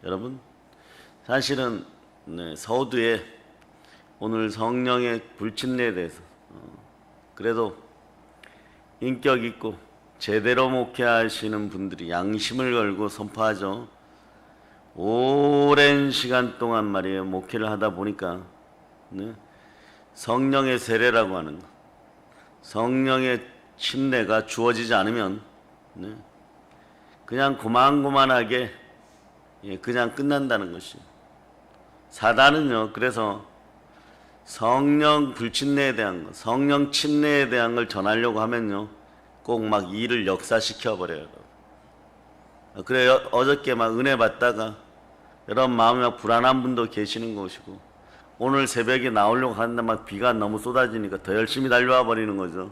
여러분, 사실은 서두에 오늘 성령의 불침례에 대해서 그래도 인격 있고 제대로 목회하시는 분들이 양심을 걸고 선포하죠. 오랜 시간 동안 말이에요, 목회를 하다 보니까 성령의 세례라고 하는 거, 성령의 침례가 주어지지 않으면 그냥 고만고만하게 그냥 끝난다는 것이. 사단은요, 그래서 성령 불침례에 대한 거, 성령 침례에 대한 걸 전하려고 하면요, 꼭 막 일을 역사시켜 버려요. 그래 어저께 막 은혜 받다가 여러분 마음이 막 불안한 분도 계시는 것이고, 오늘 새벽에 나오려고 하는데 막 비가 너무 쏟아지니까 더 열심히 달려와 버리는 거죠.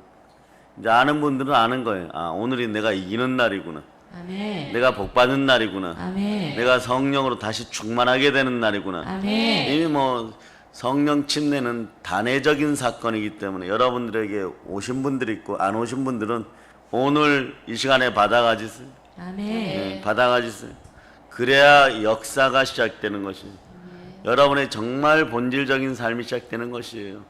이제 아는 분들은 아는 거예요. 아, 오늘이 내가 이기는 날이구나. 아멘. 내가 복받은 날이구나. 아멘. 내가 성령으로 다시 충만하게 되는 날이구나. 아멘. 이미 뭐 성령 침례는 단회적인 사건이기 때문에 여러분들에게 오신 분들이 있고 안 오신 분들은 오늘 이 시간에 받아가지세요. 아멘. 받아가지세요. 그래야 역사가 시작되는 것이에요. 여러분의 정말 본질적인 삶이 시작되는 것이에요.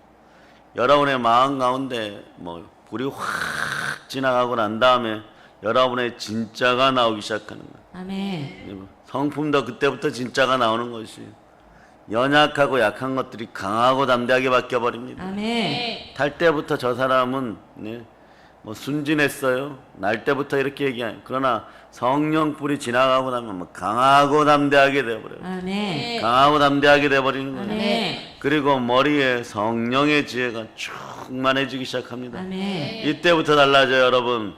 여러분의 마음 가운데 뭐 불이 확 지나가고 난 다음에 여러분의 진짜가 나오기 시작하는 거예요. 아멘. 성품도 그때부터 진짜가 나오는 것이에요. 연약하고 약한 것들이 강하고 담대하게 바뀌어버립니다. 아멘. 탈 때부터 저 사람은 뭐 순진했어요. 날 때부터 이렇게 얘기해요. 그러나 성령 불이 지나가고 나면 뭐 강하고 담대하게 되어버려요. 아멘. 강하고 담대하게 되어버리는 거예요. 아멘. 그리고 머리에 성령의 지혜가 충만해지기 시작합니다. 아멘. 이때부터 달라져요, 여러분.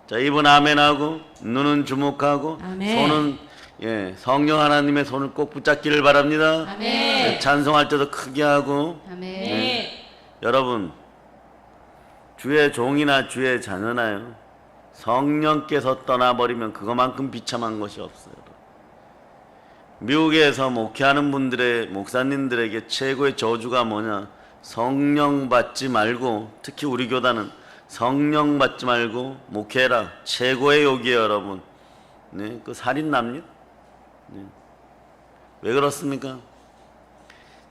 자, 입은 아멘하고 눈은 주목하고 아멘. 손은 성령 하나님의 손을 꼭 붙잡기를 바랍니다. 아멘. 찬송할 때도 크게 하고. 아멘. 여러분, 주의 종이나 주의 자녀나요, 성령께서 떠나버리면 그것만큼 비참한 것이 없어요. 미국에서 목회하는 분들의 목사님들에게 최고의 저주가 뭐냐? 성령 받지 말고, 특히 우리 교단은 성령 받지 말고 목회해라. 최고의 욕이에요, 여러분. 그 살인 납니다. 왜 그렇습니까?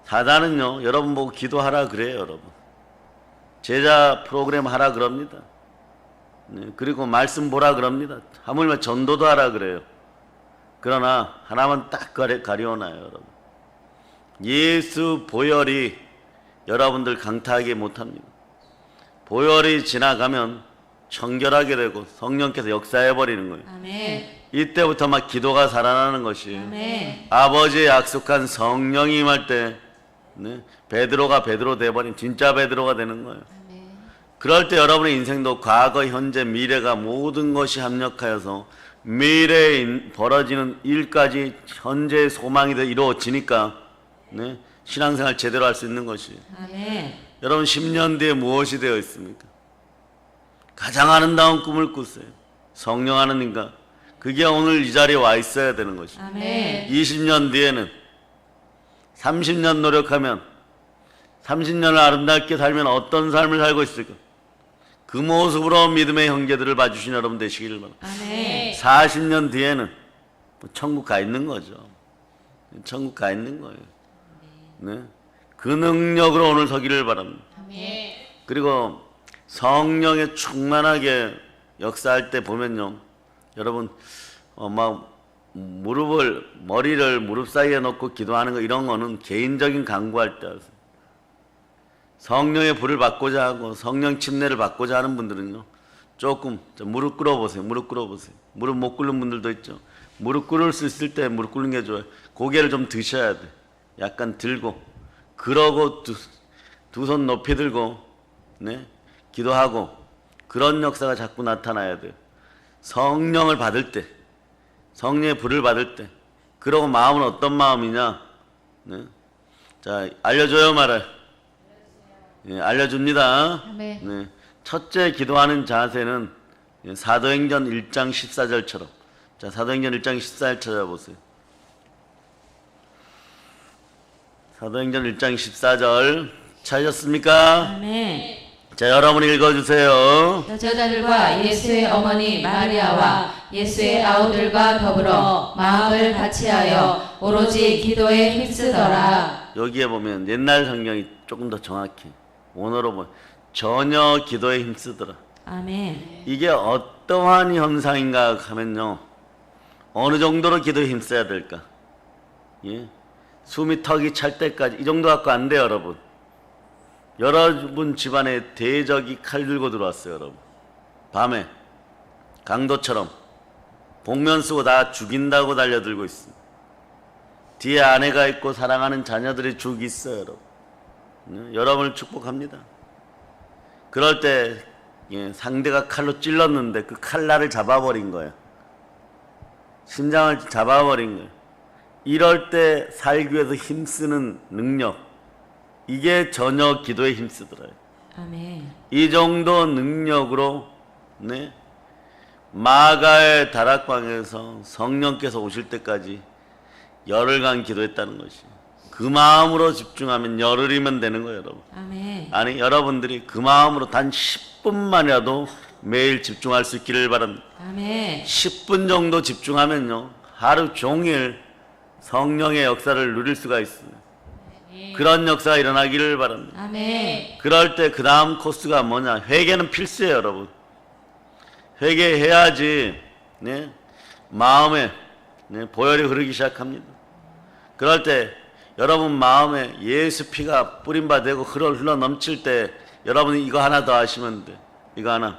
사단은요, 여러분 보고 기도하라 그래요, 여러분. 제자 프로그램 하라 그럽니다. 그리고 말씀 보라 그럽니다. 하물며 전도도 하라 그래요. 그러나 하나만 딱 가려놔요, 여러분. 예수 보혈이 여러분들 강타하게 못합니다. 보혈이 지나가면 청결하게 되고 성령께서 역사해버리는 거예요. 아멘. 이때부터 막 기도가 살아나는 것이에요. 아멘. 아버지의 약속한 성령이 임할 때 베드로가 베드로 돼버린 진짜 베드로가 되는 거예요. 아멘. 그럴 때 여러분의 인생도 과거, 현재, 미래가 모든 것이 합력하여서 미래에 벌어지는 일까지 현재의 소망이 이루어지니까 신앙생활 제대로 할 수 있는 것이에요. 아멘. 여러분 10년 뒤에 무엇이 되어 있습니까? 가장 아름다운 꿈을 꾸세요. 성령 하나님과. 그게 오늘 이 자리에 와 있어야 되는 것이에요. 아멘. 20년 뒤에는 30년 노력하면 30년을 아름답게 살면 어떤 삶을 살고 있을까? 그 모습으로 믿음의 형제들을 봐주신 여러분 되시기를 바랍니다. 아멘. 40년 뒤에는 천국 가 있는 거죠. 천국 가 있는 거예요. 그 능력으로 오늘 서기를 바랍니다. 아멘. 그리고 성령에 충만하게 역사할 때 보면요, 여러분 막 머리를 무릎 사이에 놓고 기도하는 거, 이런 거는 개인적인 간구할 때 하세요. 성령의 불을 받고자 하고 성령 침례를 받고자 하는 분들은요, 조금 무릎 꿇어보세요. 무릎 꿇어보세요. 무릎 못 꿇는 분들도 있죠. 무릎 꿇을 수 있을 때 무릎 꿇는 게 좋아요. 고개를 좀 드셔야 돼. 약간 들고, 그러고 두 손 높이 들고 기도하고, 그런 역사가 자꾸 나타나야 돼요. 성령을 받을 때, 성령의 불을 받을 때. 그러고 마음은 어떤 마음이냐? 자, 알려줘요, 말아요? 알려줍니다. 아멘. 첫째 기도하는 자세는 사도행전 1장 14절처럼. 자, 사도행전 1장 14절 찾아보세요. 사도행전 1장 14절 찾으셨습니까? 아멘. 자, 여러분 읽어주세요. 여자들과 예수의 어머니 마리아와 예수의 아우들과 더불어 마음을 같이하여 오로지 기도에 힘쓰더라. 여기에 보면 옛날 성경이 조금 더 정확해. 오늘로 보면 전혀 기도에 힘쓰더라. 아멘. 이게 어떠한 현상인가 하면요, 어느 정도로 기도에 힘써야 될까? 예? 숨이 턱이 찰 때까지 이 정도 갖고 안 돼요, 여러분. 여러분 집안에 대적이 칼 들고 들어왔어요, 여러분. 밤에 강도처럼 복면 쓰고 다 죽인다고 달려들고 있습니다. 뒤에 아내가 있고 사랑하는 자녀들이 죽이 있어요, 여러분. 네? 여러분을 축복합니다. 그럴 때 상대가 칼로 찔렀는데 그 칼날을 잡아버린 거예요. 심장을 잡아버린 거예요. 이럴 때 살기 위해서 힘쓰는 능력, 이게 전혀 기도에 힘쓰더라요. 아멘. 이 정도 능력으로 마가의 다락방에서 성령께서 오실 때까지 열흘간 기도했다는 것이, 그 마음으로 집중하면 열흘이면 되는 거예요, 여러분. 아멘. 아니, 여러분들이 그 마음으로 단 10분만이라도 매일 집중할 수 있기를 바랍니다. 아멘. 10분 정도 집중하면요, 하루 종일 성령의 역사를 누릴 수가 있어요. 그런 역사가 일어나기를 바랍니다. 아멘. 그럴 때 그 다음 코스가 뭐냐? 회개는 필수예요, 여러분. 회개해야지 마음에 보혈이 흐르기 시작합니다. 그럴 때 여러분 마음에 예수 피가 뿌린 바 되고 흘러 넘칠 때 여러분이 이거 하나 더 하시면 돼. 이거 하나.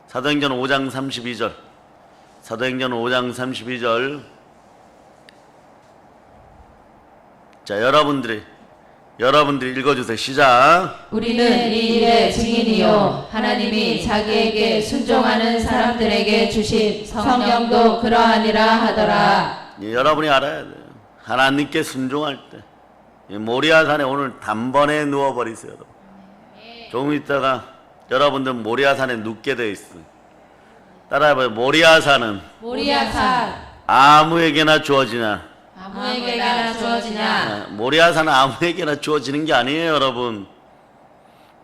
사도행전 5장 32절. 사도행전 5장 32절. 자, 여러분들이 읽어주세요. 시작. 우리는 이 일의 증인이요 하나님이 자기에게 순종하는 사람들에게 주신 성령도 그러하니라 하더라. 여러분이 알아야 돼요. 하나님께 순종할 때 모리아산에 오늘 단번에 누워버리세요, 여러분. 조금 있다가 여러분들 모리아산에 눕게 돼 있어요. 따라해봐요. 모리아산은 아무에게나 주어지냐? 아무에게나 주어지냐? 모리아산은 아무에게나 주어지는 게 아니에요, 여러분.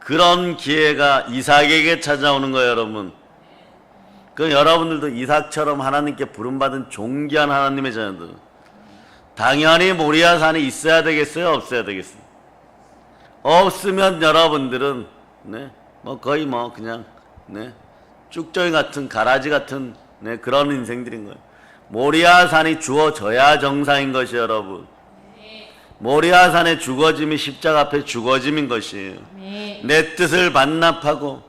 그런 기회가 이삭에게 찾아오는 거예요, 여러분. 그 여러분들도 이삭처럼 하나님께 부름받은 존귀한 하나님의 자녀들, 당연히 모리아산이 있어야 되겠어요, 없어야 되겠어요? 없으면 여러분들은 거의 그냥 쭉정이 같은 가라지 같은 그런 인생들인 거예요. 모리아산이 주어져야 정상인 것이, 여러분. 모리아산의 죽어짐이 십자가 앞에 죽어짐인 것이에요. 내 뜻을 반납하고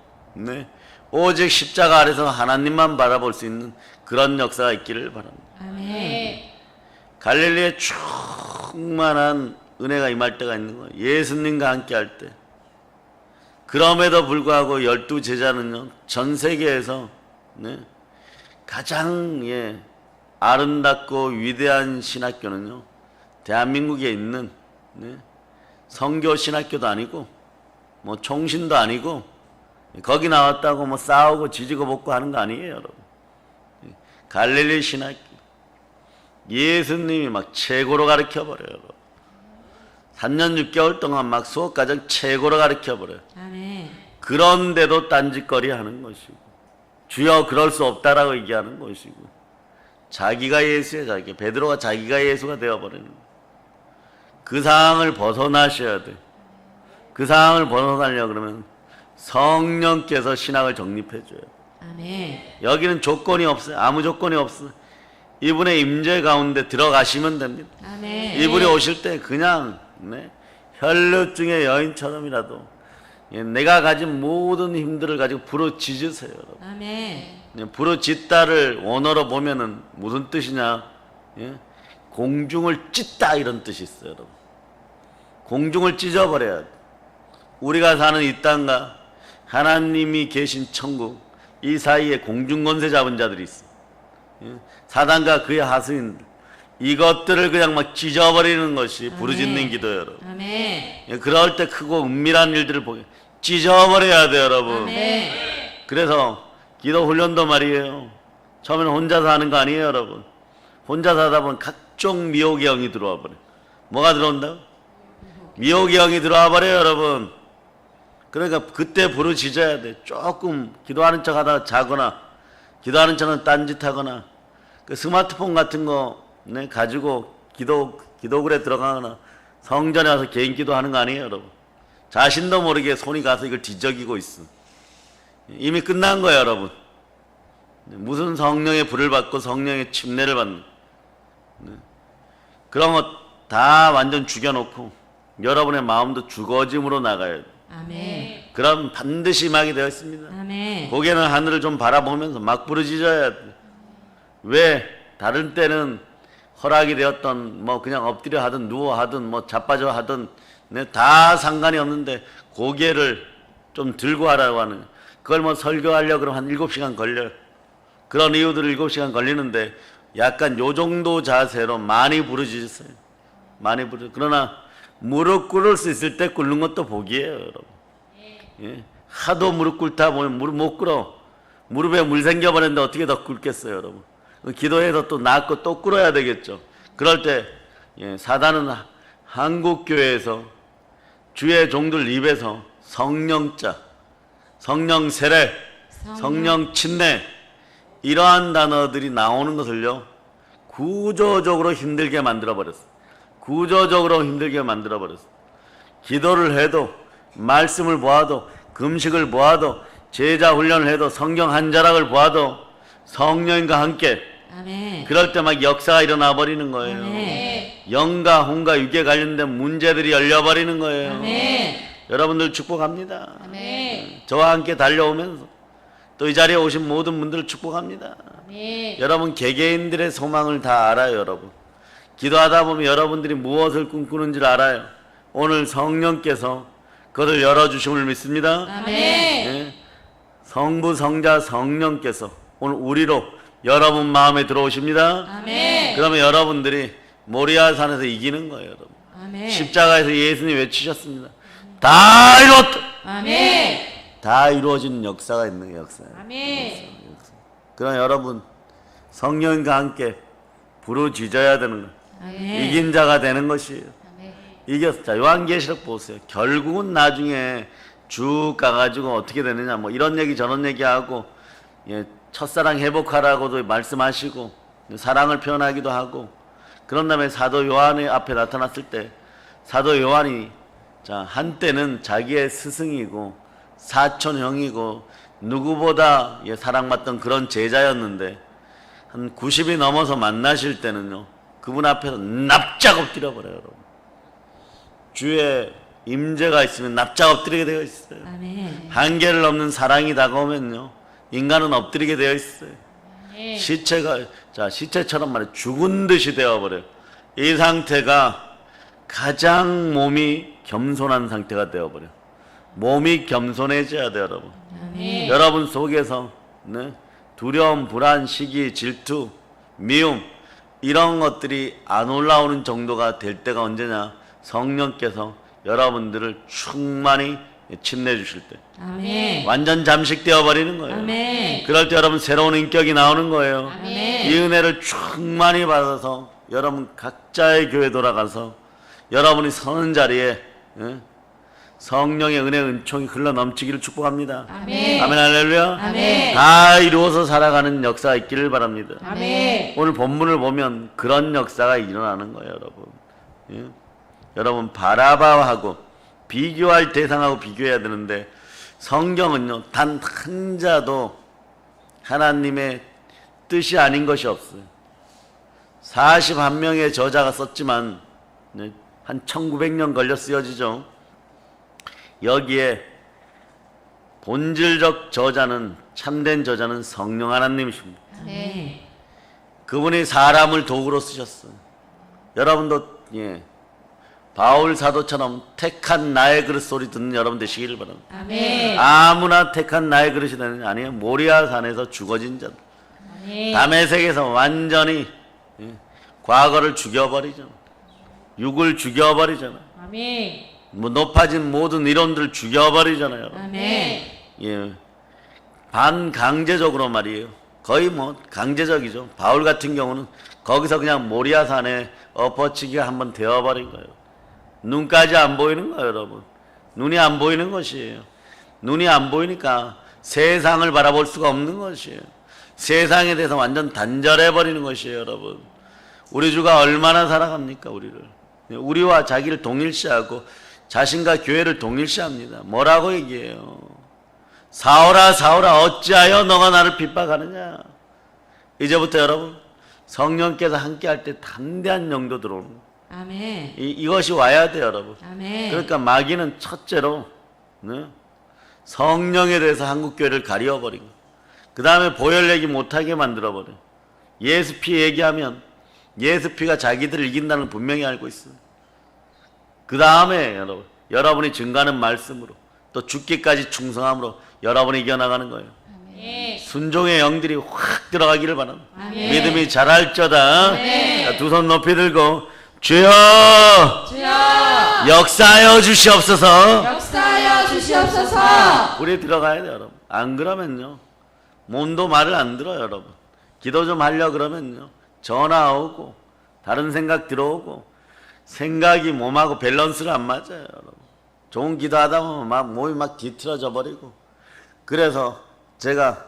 오직 십자가 아래서 하나님만 바라볼 수 있는 그런 역사가 있기를 바랍니다. 아멘. 갈릴리에 충만한 은혜가 임할 때가 있는 거예요. 예수님과 함께 할 때. 그럼에도 불구하고 12제자는요, 전 세계에서 가장 아름답고 위대한 신학교는요, 대한민국에 있는 성교 신학교도 아니고 총신도 아니고, 거기 나왔다고 싸우고 지지고 볶고 하는 거 아니에요, 여러분. 갈릴리 신학교, 예수님이 최고로 가르쳐버려요. 3년 6개월 동안 수업과정 최고로 가르쳐버려요. 아멘. 그런데도 딴짓거리 하는 것이고, 주여 그럴 수 없다라고 얘기하는 것이고, 자기가 예수예요, 자기. 베드로가 자기가 예수가 되어버리는 거예요. 그 상황을 벗어나셔야 돼. 그 상황을 벗어나려고 그러면 성령께서 신학을 정립해줘요. 아멘. 여기는 조건이 없어요. 아무 조건이 없어요. 이분의 임재 가운데 들어가시면 됩니다. 아멘. 이분이 오실 때 그냥 혈루증의 여인처럼이라도 내가 가진 모든 힘들을 가지고 부르짖으세요, 여러분. 아멘. 부르짖다를 원어로 보면은 무슨 뜻이냐? 공중을 찢다, 이런 뜻이 있어요, 여러분. 공중을 찢어버려야 돼. 우리가 사는 이 땅과 하나님이 계신 천국, 이 사이에 공중권세 잡은 자들이 있어. 사단과 그의 하수인들, 이것들을 그냥 찢어버리는 것이 부르짖는 기도예요, 여러분. 아멘. 그럴 때 크고 은밀한 일들을 보게 찢어버려야 돼요, 여러분. 아멘. 그래서 기도 훈련도 말이에요. 처음에는 혼자서 하는 거 아니에요, 여러분. 혼자서 하다 보면 각종 미혹의 영이 들어와 버려요. 뭐가 들어온다고? 미혹의 영이 들어와 버려요, 여러분. 그러니까 그때 부르짖어야 돼. 조금 기도하는 척 하다가 자거나 기도하는 척은 딴짓하거나 그 스마트폰 같은 거 가지고 기도글에 들어가거나 성전에 와서 개인 기도하는 거 아니에요, 여러분. 자신도 모르게 손이 가서 이걸 뒤적이고 있어. 이미 끝난 거예요, 여러분. 무슨 성령의 불을 받고 성령의 침례를 받는 그런 거 다 완전 죽여놓고 여러분의 마음도 죽어짐으로 나가야 돼. 아멘. 그럼 반드시 임하게 되어 있습니다. 아멘. 고개는 하늘을 좀 바라보면서 막 부르짖어야 돼. 왜 다른 때는 허락이 되었던 뭐 그냥 엎드려 하든 누워 하든 뭐 자빠져 하든 다 상관이 없는데 고개를 좀 들고 하라고 하는 그걸 뭐 설교하려고 그러면 한 7시간 걸려요. 그런 이유들 7시간 걸리는데 약간 요 정도 자세로 많이 부르짖었어요. 많이 부르. 그러나 무릎 꿇을 수 있을 때 꿇는 것도 복이에요, 여러분. 예? 하도 무릎 꿇다 보면 무릎 못 꿇어. 무릎에 물 생겨버렸는데 어떻게 더 꿇겠어요, 여러분. 기도해서 또 낫고 또 꿇어야 되겠죠. 그럴 때 사단은 한국교회에서 주의 종들 입에서 성령자, 성령 세례, 성령 침례 이러한 단어들이 나오는 것을요 구조적으로 힘들게 만들어버렸어. 구조적으로 힘들게 만들어버렸어. 기도를 해도 말씀을 보아도 금식을 보아도 제자 훈련을 해도 성경 한 자락을 보아도 성령과 함께 아멘. 그럴 때 막 역사가 일어나 버리는 거예요. 아멘. 영과 혼과 육에 관련된 문제들이 열려버리는 거예요. 아멘. 여러분들 축복합니다. 아멘. 저와 함께 달려오면서 또 이 자리에 오신 모든 분들을 축복합니다. 아멘. 여러분 개개인들의 소망을 다 알아요, 여러분. 기도하다 보면 여러분들이 무엇을 꿈꾸는지를 알아요. 오늘 성령께서 그것을 열어주심을 믿습니다. 아멘. 예. 성부, 성자, 성령께서 오늘 우리로 여러분 마음에 들어오십니다. 아멘. 그러면 여러분들이 모리아산에서 이기는 거예요, 여러분. 아멘. 십자가에서 예수님이 외치셨습니다. 다 이뤘다. 아멘. 다 이루어지는 역사가 있는 역사예요. 아멘. 그럼 여러분 성령과 함께 부르짖어야 되는 거예요. 아멘. 이긴 자가 되는 것이에요. 아멘. 이겼어. 자, 요한계시록 보세요. 결국은 나중에 쭉 가가지고 어떻게 되느냐 뭐 이런 얘기 저런 얘기하고 첫사랑 회복하라고도 말씀하시고 사랑을 표현하기도 하고 그런 다음에 사도 요한의 앞에 나타났을 때 사도 요한이 자 한때는 자기의 스승이고 사촌형이고 누구보다 사랑받던 그런 제자였는데 한 90이 넘어서 만나실 때는요 그분 앞에서 납작 엎드려 버려요, 여러분. 주의 임재가 있으면 납작 엎드리게 되어 있어요. 아멘. 한계를 넘는 사랑이 다가오면요 인간은 엎드리게 되어 있어요. 아멘. 시체처럼 말해 죽은 듯이 되어버려요. 이 상태가 가장 몸이 겸손한 상태가 되어버려요. 몸이 겸손해져야 돼요, 여러분. 아멘. 여러분 속에서 두려움, 불안, 시기, 질투, 미움 이런 것들이 안 올라오는 정도가 될 때가 언제냐? 성령께서 여러분들을 충만히 침례 주실 때 아멘. 완전 잠식되어 버리는 거예요. 아멘. 그럴 때 여러분 새로운 인격이 나오는 거예요. 아멘. 이 은혜를 충만히 받아서 여러분 각자의 교회 돌아가서 여러분이 서는 자리에 성령의 은혜 은총이 흘러 넘치기를 축복합니다. 아멘. 아멘 할렐루야. 아멘. 다 이루어서 살아가는 역사가 있기를 바랍니다. 아멘. 오늘 본문을 보면 그런 역사가 일어나는 거예요, 여러분. 예? 여러분 바라바하고 비교할 대상하고 비교해야 되는데 성경은요 단 한 자도 하나님의 뜻이 아닌 것이 없어요. 41명의 저자가 썼지만 한 1900년 걸려 쓰여지죠. 여기에 본질적 저자는 참된 저자는 성령 하나님이십니다. 아멘. 그분이 사람을 도구로 쓰셨어요. 여러분도 바울 사도처럼 택한 나의 그릇 소리 듣는 여러분 되시기를 바랍니다. 아멘. 아무나 택한 나의 그릇이 되는 게 아니에요. 모리아산에서 죽어진 자들. 아멘. 다메섹에서 완전히 과거를 죽여버리잖아. 육을 죽여버리잖아. 아멘. 뭐 높아진 모든 이론들 죽여버리잖아요. 아멘. 반강제적으로 말이에요. 거의 뭐 강제적이죠. 바울 같은 경우는 거기서 그냥 모리아산에 엎어치기가 한번 되어버린 거예요. 눈까지 안 보이는 거예요, 여러분. 눈이 안 보이는 것이에요. 눈이 안 보이니까 세상을 바라볼 수가 없는 것이에요. 세상에 대해서 완전 단절해 버리는 것이에요, 여러분. 우리 주가 얼마나 사랑합니까, 우리를. 우리와 자기를 동일시하고 자신과 교회를 동일시합니다. 뭐라고 얘기해요? 사울아 사울아 어찌하여 너가 나를 핍박하느냐. 이제부터 여러분 성령께서 함께할 때 담대한 영도 들어오는 거예요. 아멘. 이것이 와야 돼요, 여러분. 아멘. 그러니까 마귀는 첫째로 성령에 대해서 한국교회를 가리워버리고 그 다음에 보혈 얘기 못하게 만들어버려요. 예수 피 얘기하면 예수 피가 자기들을 이긴다는 걸 분명히 알고 있어요. 그 다음에 여러분이 증거하는 말씀으로 또 죽기까지 충성함으로 여러분이 이겨나가는 거예요. 아멘. 순종의 영들이 확 들어가기를 바랍니다. 아멘. 믿음이 자랄저다. 아멘. 두 손 높이 들고 주여 주여 역사하여 주시옵소서. 역사하여 주시옵소서. 우리 들어가야 돼요, 여러분. 안 그러면요 몸도 말을 안 들어요, 여러분. 기도 좀 하려 그러면요 전화 오고 다른 생각 들어오고 생각이 몸하고 밸런스를 안 맞아요, 여러분. 좋은 기도하다 보면 막 몸이 막 뒤틀어져 버리고. 그래서 제가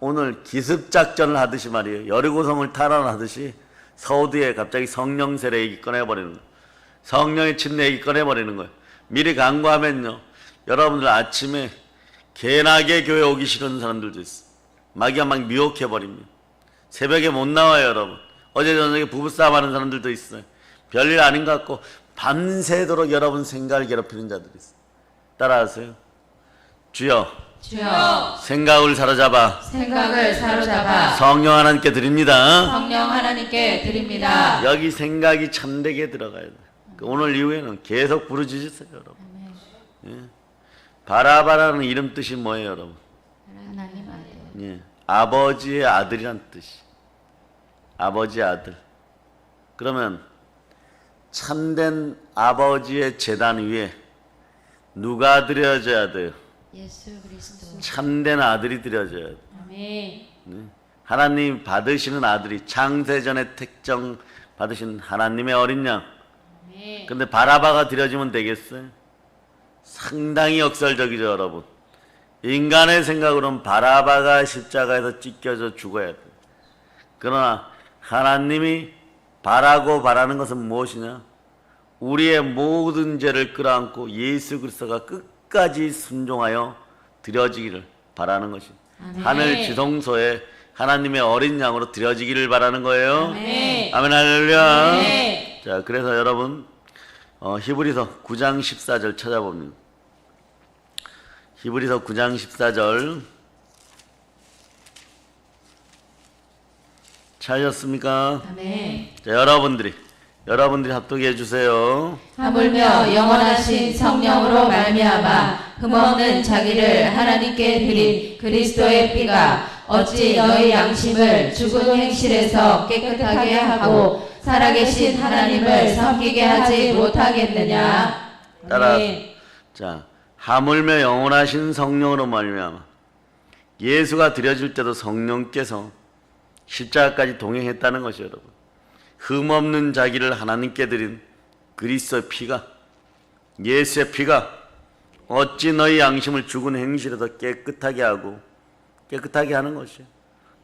오늘 기습작전을 하듯이 말이에요, 여리고성을 탈환하듯이 서두에 갑자기 성령 세례 얘기 꺼내버리는 거예요. 성령의 침례 얘기 꺼내버리는 거예요. 미리 간구하면요 여러분들 아침에 개나게 교회 오기 싫은 사람들도 있어요. 마귀가 막 미혹해버립니다. 새벽에 못 나와요, 여러분. 어제 저녁에 부부싸움 하는 사람들도 있어요. 별일 아닌 것 같고 밤새도록 여러분 생각을 괴롭히는 자들이 있어요. 따라하세요. 주여 주여 생각을 사로잡아 생각을 사로잡아 성령 하나님께 드립니다. 성령 하나님께 드립니다. 여기 생각이 참되게 들어가야 돼요. 오늘 이후에는 계속 부르짖으세요, 여러분. 예. 바라바라는 이름 뜻이 뭐예요, 여러분? 하나님 아들. 예. 아버지의 아들이란 뜻이. 아버지의 아들. 그러면 참된 아버지의 제단 위에 누가 드려져야 돼요? 예수 그리스도. 참된 아들이 드려져야 돼요. 아멘. 하나님 받으시는 아들이 창세전에 택정 받으신 하나님의 어린 양. 아멘. 근데 바라바가 드려지면 되겠어요? 상당히 역설적이죠, 여러분. 인간의 생각으로는 바라바가 십자가에서 찢겨져 죽어야 돼요. 그러나 하나님이 바라는 것은 무엇이냐? 우리의 모든 죄를 끌어안고 예수 그리스도가 끝까지 순종하여 드려지기를 바라는 것이. 아멘. 하늘 지성소에 하나님의 어린 양으로 드려지기를 바라는 거예요. 아멘. 아멘 할렐루야. 아멘. 자, 그래서 여러분 히브리서 9장 14절 찾아봅니다. 히브리서 9장 14절 찾으셨습니까? 아멘. 자, 여러분들이 합독해 주세요. 하물며 영원하신 성령으로 말미암아 흠없는 자기를 하나님께 드린 그리스도의 피가 어찌 너희 양심을 죽은 행실에서 깨끗하게 하고 살아계신 하나님을 섬기게 하지 못하겠느냐. 따라 아멘. 자, 하물며 영원하신 성령으로 말미암아. 예수가 드려질 때도 성령께서 십자가까지 동행했다는 것이요, 여러분. 흠없는 자기를 하나님께 드린 그리스도의 피가, 예수의 피가 어찌 너희 양심을 죽은 행실에서 깨끗하게 하는 것이에요.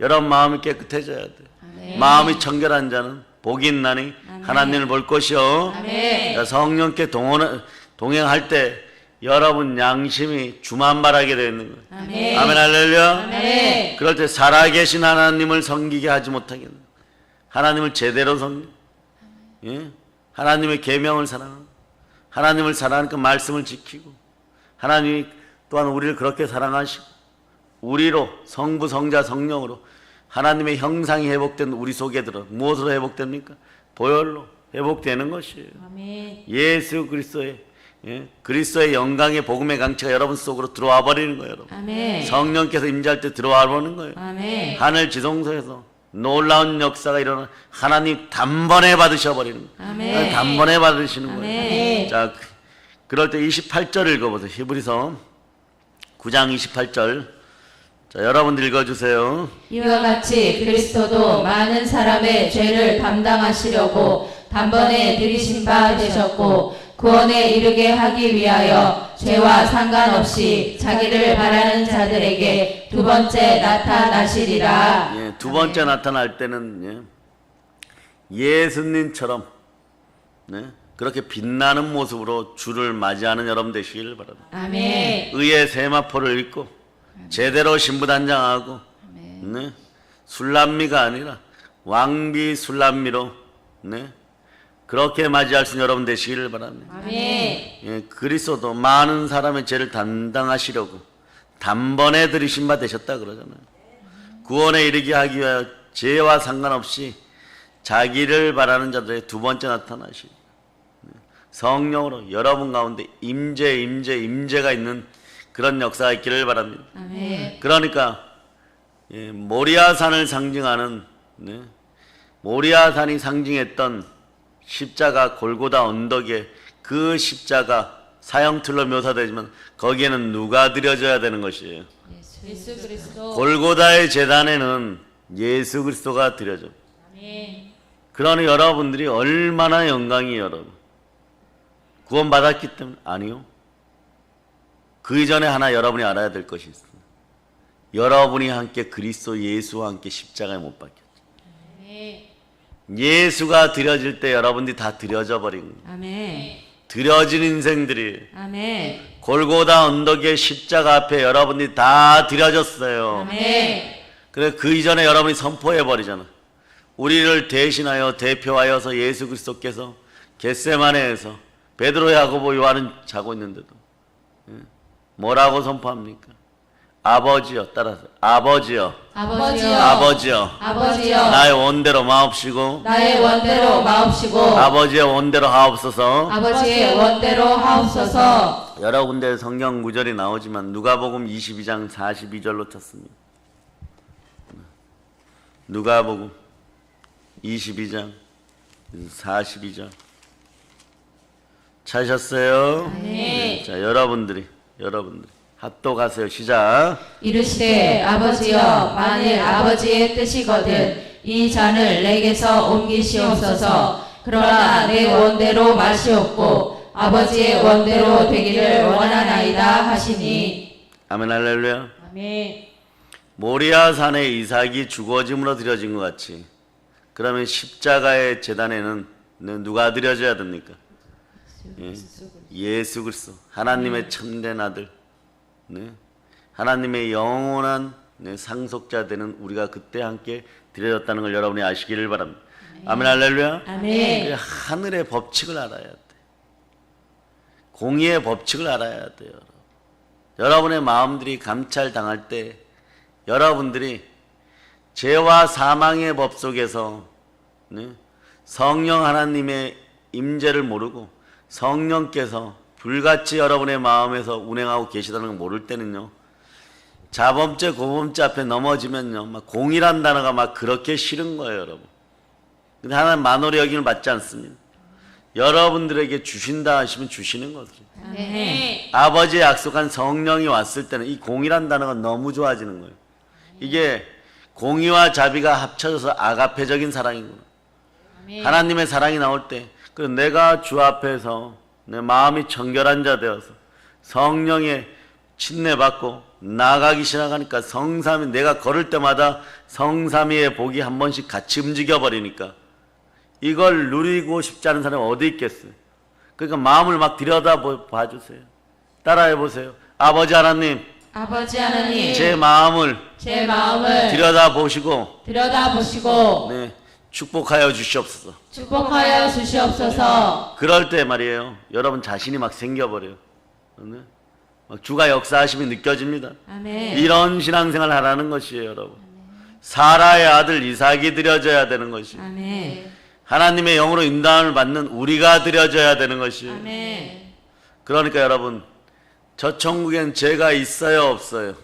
여러분 마음이 깨끗해져야 돼요. 아멘. 마음이 청결한 자는 복이 있나니 하나님을 볼 것이요. 아멘. 성령께 동행할 때 여러분 양심이 주만발하게 되어 있는 거예요. 아멘. 아멘 할렐루야. 아멘. 그럴 때 살아계신 하나님을 섬기게 하지 못하겠네. 하나님을 제대로 섬기. 예? 하나님의 계명을 사랑하고 하나님을 사랑하니까 말씀을 지키고 하나님이 또한 우리를 그렇게 사랑하시고 우리로 성부 성자 성령으로 하나님의 형상이 회복된 우리 속에 들어 무엇으로 회복됩니까? 보혈로 회복되는 것이에요. 아멘. 예수 그리스도의 그리스도의 영광의 복음의 강체가 여러분 속으로 들어와 버리는 거예요, 여러분. 아멘. 성령께서 임재할 때 들어와 버리는 거예요. 아멘. 하늘 지성소에서 놀라운 역사가 일어나 하나님 단번에 받으셔 버리는 거예요. 아멘. 단번에 받으시는 거예요. 아멘. 자, 그럴 때 28절 읽어보세요. 히브리서 9장 28절. 자, 여러분들 읽어주세요. 이와 같이 그리스도도 많은 사람의 죄를 담당하시려고 단번에 들이신 바 되셨고 구원에 이르게 하기 위하여 죄와 상관없이 자기를 바라는 자들에게 두 번째 나타나시리라. 예, 두 번째 나타날 때는 예수님처럼 그렇게 빛나는 모습으로 주를 맞이하는 여러분 되시길 바랍니다. 아멘. 의의 세마포를 입고 제대로 신부단장하고 술람미가 아니라 왕비 술람미로 그렇게 맞이할 수 있는 여러분 되시기를 바랍니다. 아멘. 예, 그리스도도 많은 사람의 죄를 담당하시려고 단번에 들이신 바 되셨다 그러잖아요. 구원에 이르게 하기 위하여 죄와 상관없이 자기를 바라는 자들의 두 번째 나타나시 성령으로 여러분 가운데 임재가 있는 그런 역사가 있기를 바랍니다. 아멘. 그러니까 모리아산을 상징하는 모리아산이 상징했던 십자가 골고다 언덕에 그 십자가 사형틀로 묘사되지만 거기에는 누가 드려져야 되는 것이에요? 예수 그리스도. 골고다의 제단에는 예수 그리스도가 드려져. 아멘. 그러니 여러분들이 얼마나 영광이에요, 여러분. 구원받았기 때문에 아니요. 그 이전에 하나 여러분이 알아야 될 것이 있습니다. 여러분이 함께 그리스도 예수와 함께 십자가에 못 박혔죠. 아멘. 예수가 드려질 때 여러분들이 다 드려져 버린 거예요. 아멘. 드려진 인생들이 아멘. 골고다 언덕의 십자가 앞에 여러분들이 다 드려졌어요. 아멘. 그래 그 이전에 여러분이 선포해 버리잖아. 우리를 대신하여 대표하여서 예수 그리스도께서 겟세마네에서 베드로, 야고보, 요한은 자고 있는데도 뭐라고 선포합니까? 아버지여, 따라서 아버지여, 아버지여. 아버지여, 아버지여. 나의 원대로 마옵시고 나의 원대로 마옵시고 아버지의 원대로 하옵소서. 아버지의 원대로 하옵소서. 여러 군데 성경 구절이 나오지만 누가복음 22장 42절로 찾습니다. 누가복음 22장 42절 찾으셨어요? 네. 자, 여러분들이 합독하세요. 시작. 이르시되 아버지여 만일 아버지의 뜻이거든 이 잔을 내게서 옮기시옵소서. 그러나 내 원대로 마시옵고 아버지의 원대로 되기를 원하나이다 하시니. 아멘 할렐루야. 아멘. 모리아산에 이삭이 주거짐으로 드려진 것 같이 그러면 십자가의 제단에는 누가 드려져야 됩니까? 예수 그리스도 하나님의 참된 아들 하나님의 영원한 상속자 되는 우리가 그때 함께 드려졌다는 걸 여러분이 아시기를 바랍니다. 아멘 할렐루야. 아멘. 하늘의 법칙을 알아야 돼. 공의의 법칙을 알아야 돼요. 여러분의 마음들이 감찰당할 때 여러분들이 죄와 사망의 법 속에서 성령 하나님의 임재를 모르고 성령께서 불같이 여러분의 마음에서 운행하고 계시다는 걸 모를 때는요, 자범죄 고범죄 앞에 넘어지면요 막 공이란 단어가 막 그렇게 싫은 거예요, 여러분. 근데 하나님 만홀의 여김을 받지 않습니다. 여러분들에게 주신다 하시면 주시는 거죠. 아멘. 아버지의 약속한 성령이 왔을 때는 이 공이란 단어가 너무 좋아지는 거예요. 이게 공의와 자비가 합쳐져서 아가페적인 사랑이구나. 하나님의 사랑이 나올 때, 그리고 내가 주 앞에서 내 마음이 정결한 자 되어서 성령의 침례받고 나가기 시작하니까 성삼위, 내가 걸을 때마다 성삼위의 복이 한 번씩 같이 움직여 버리니까 이걸 누리고 싶지 않은 사람이 어디 있겠어요? 그러니까 마음을 막 들여다 봐주세요. 따라해 보세요. 아버지 하나님, 아버지 하나님, 제 마음을 들여다 보시고 축복하여 주시옵소서. 축복하여 주시옵소서. 그럴 때 말이에요, 여러분 자신이 막 생겨버려요. 막 주가 역사하심이 느껴집니다. 아멘. 이런 신앙생활 하라는 것이에요, 여러분. 사라의 아들 이삭이 드려져야 되는 것이에요. 아멘. 하나님의 영으로 인도함을 받는 우리가 드려져야 되는 것이에요. 아멘. 그러니까 여러분, 저 천국엔 죄가 있어요, 없어요?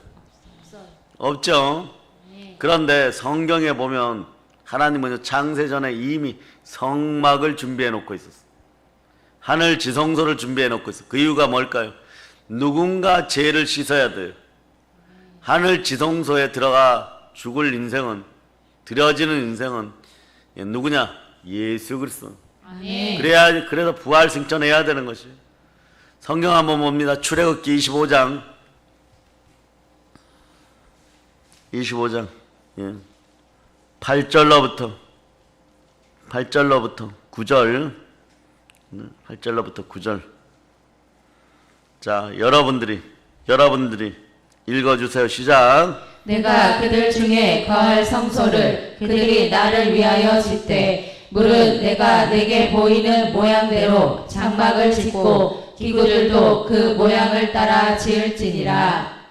없죠. 그런데 성경에 보면 하나님은 창세전에 이미 성막을 준비해 놓고 있었어요. 하늘 지성소를 준비해 놓고 있어요. 그 이유가 뭘까요? 누군가 죄를 씻어야 돼요. 하늘 지성소에 들어가 죽을 인생은, 드려지는 인생은 누구냐? 예수 그리스도. 아멘. 그래서 부활 승천해야 되는 것이. 성경 한번 봅니다. 출애굽기 25장 8절로부터 9절 8절로부터 9절. 자, 여러분들이 읽어주세요. 시작. 내가 그들 중에 거할 성소를 그들이 나를 위하여 짓되 물은 내가 내게 보이는 모양대로 장막을 짓고 기구들도 그 모양을 따라 지을지니라.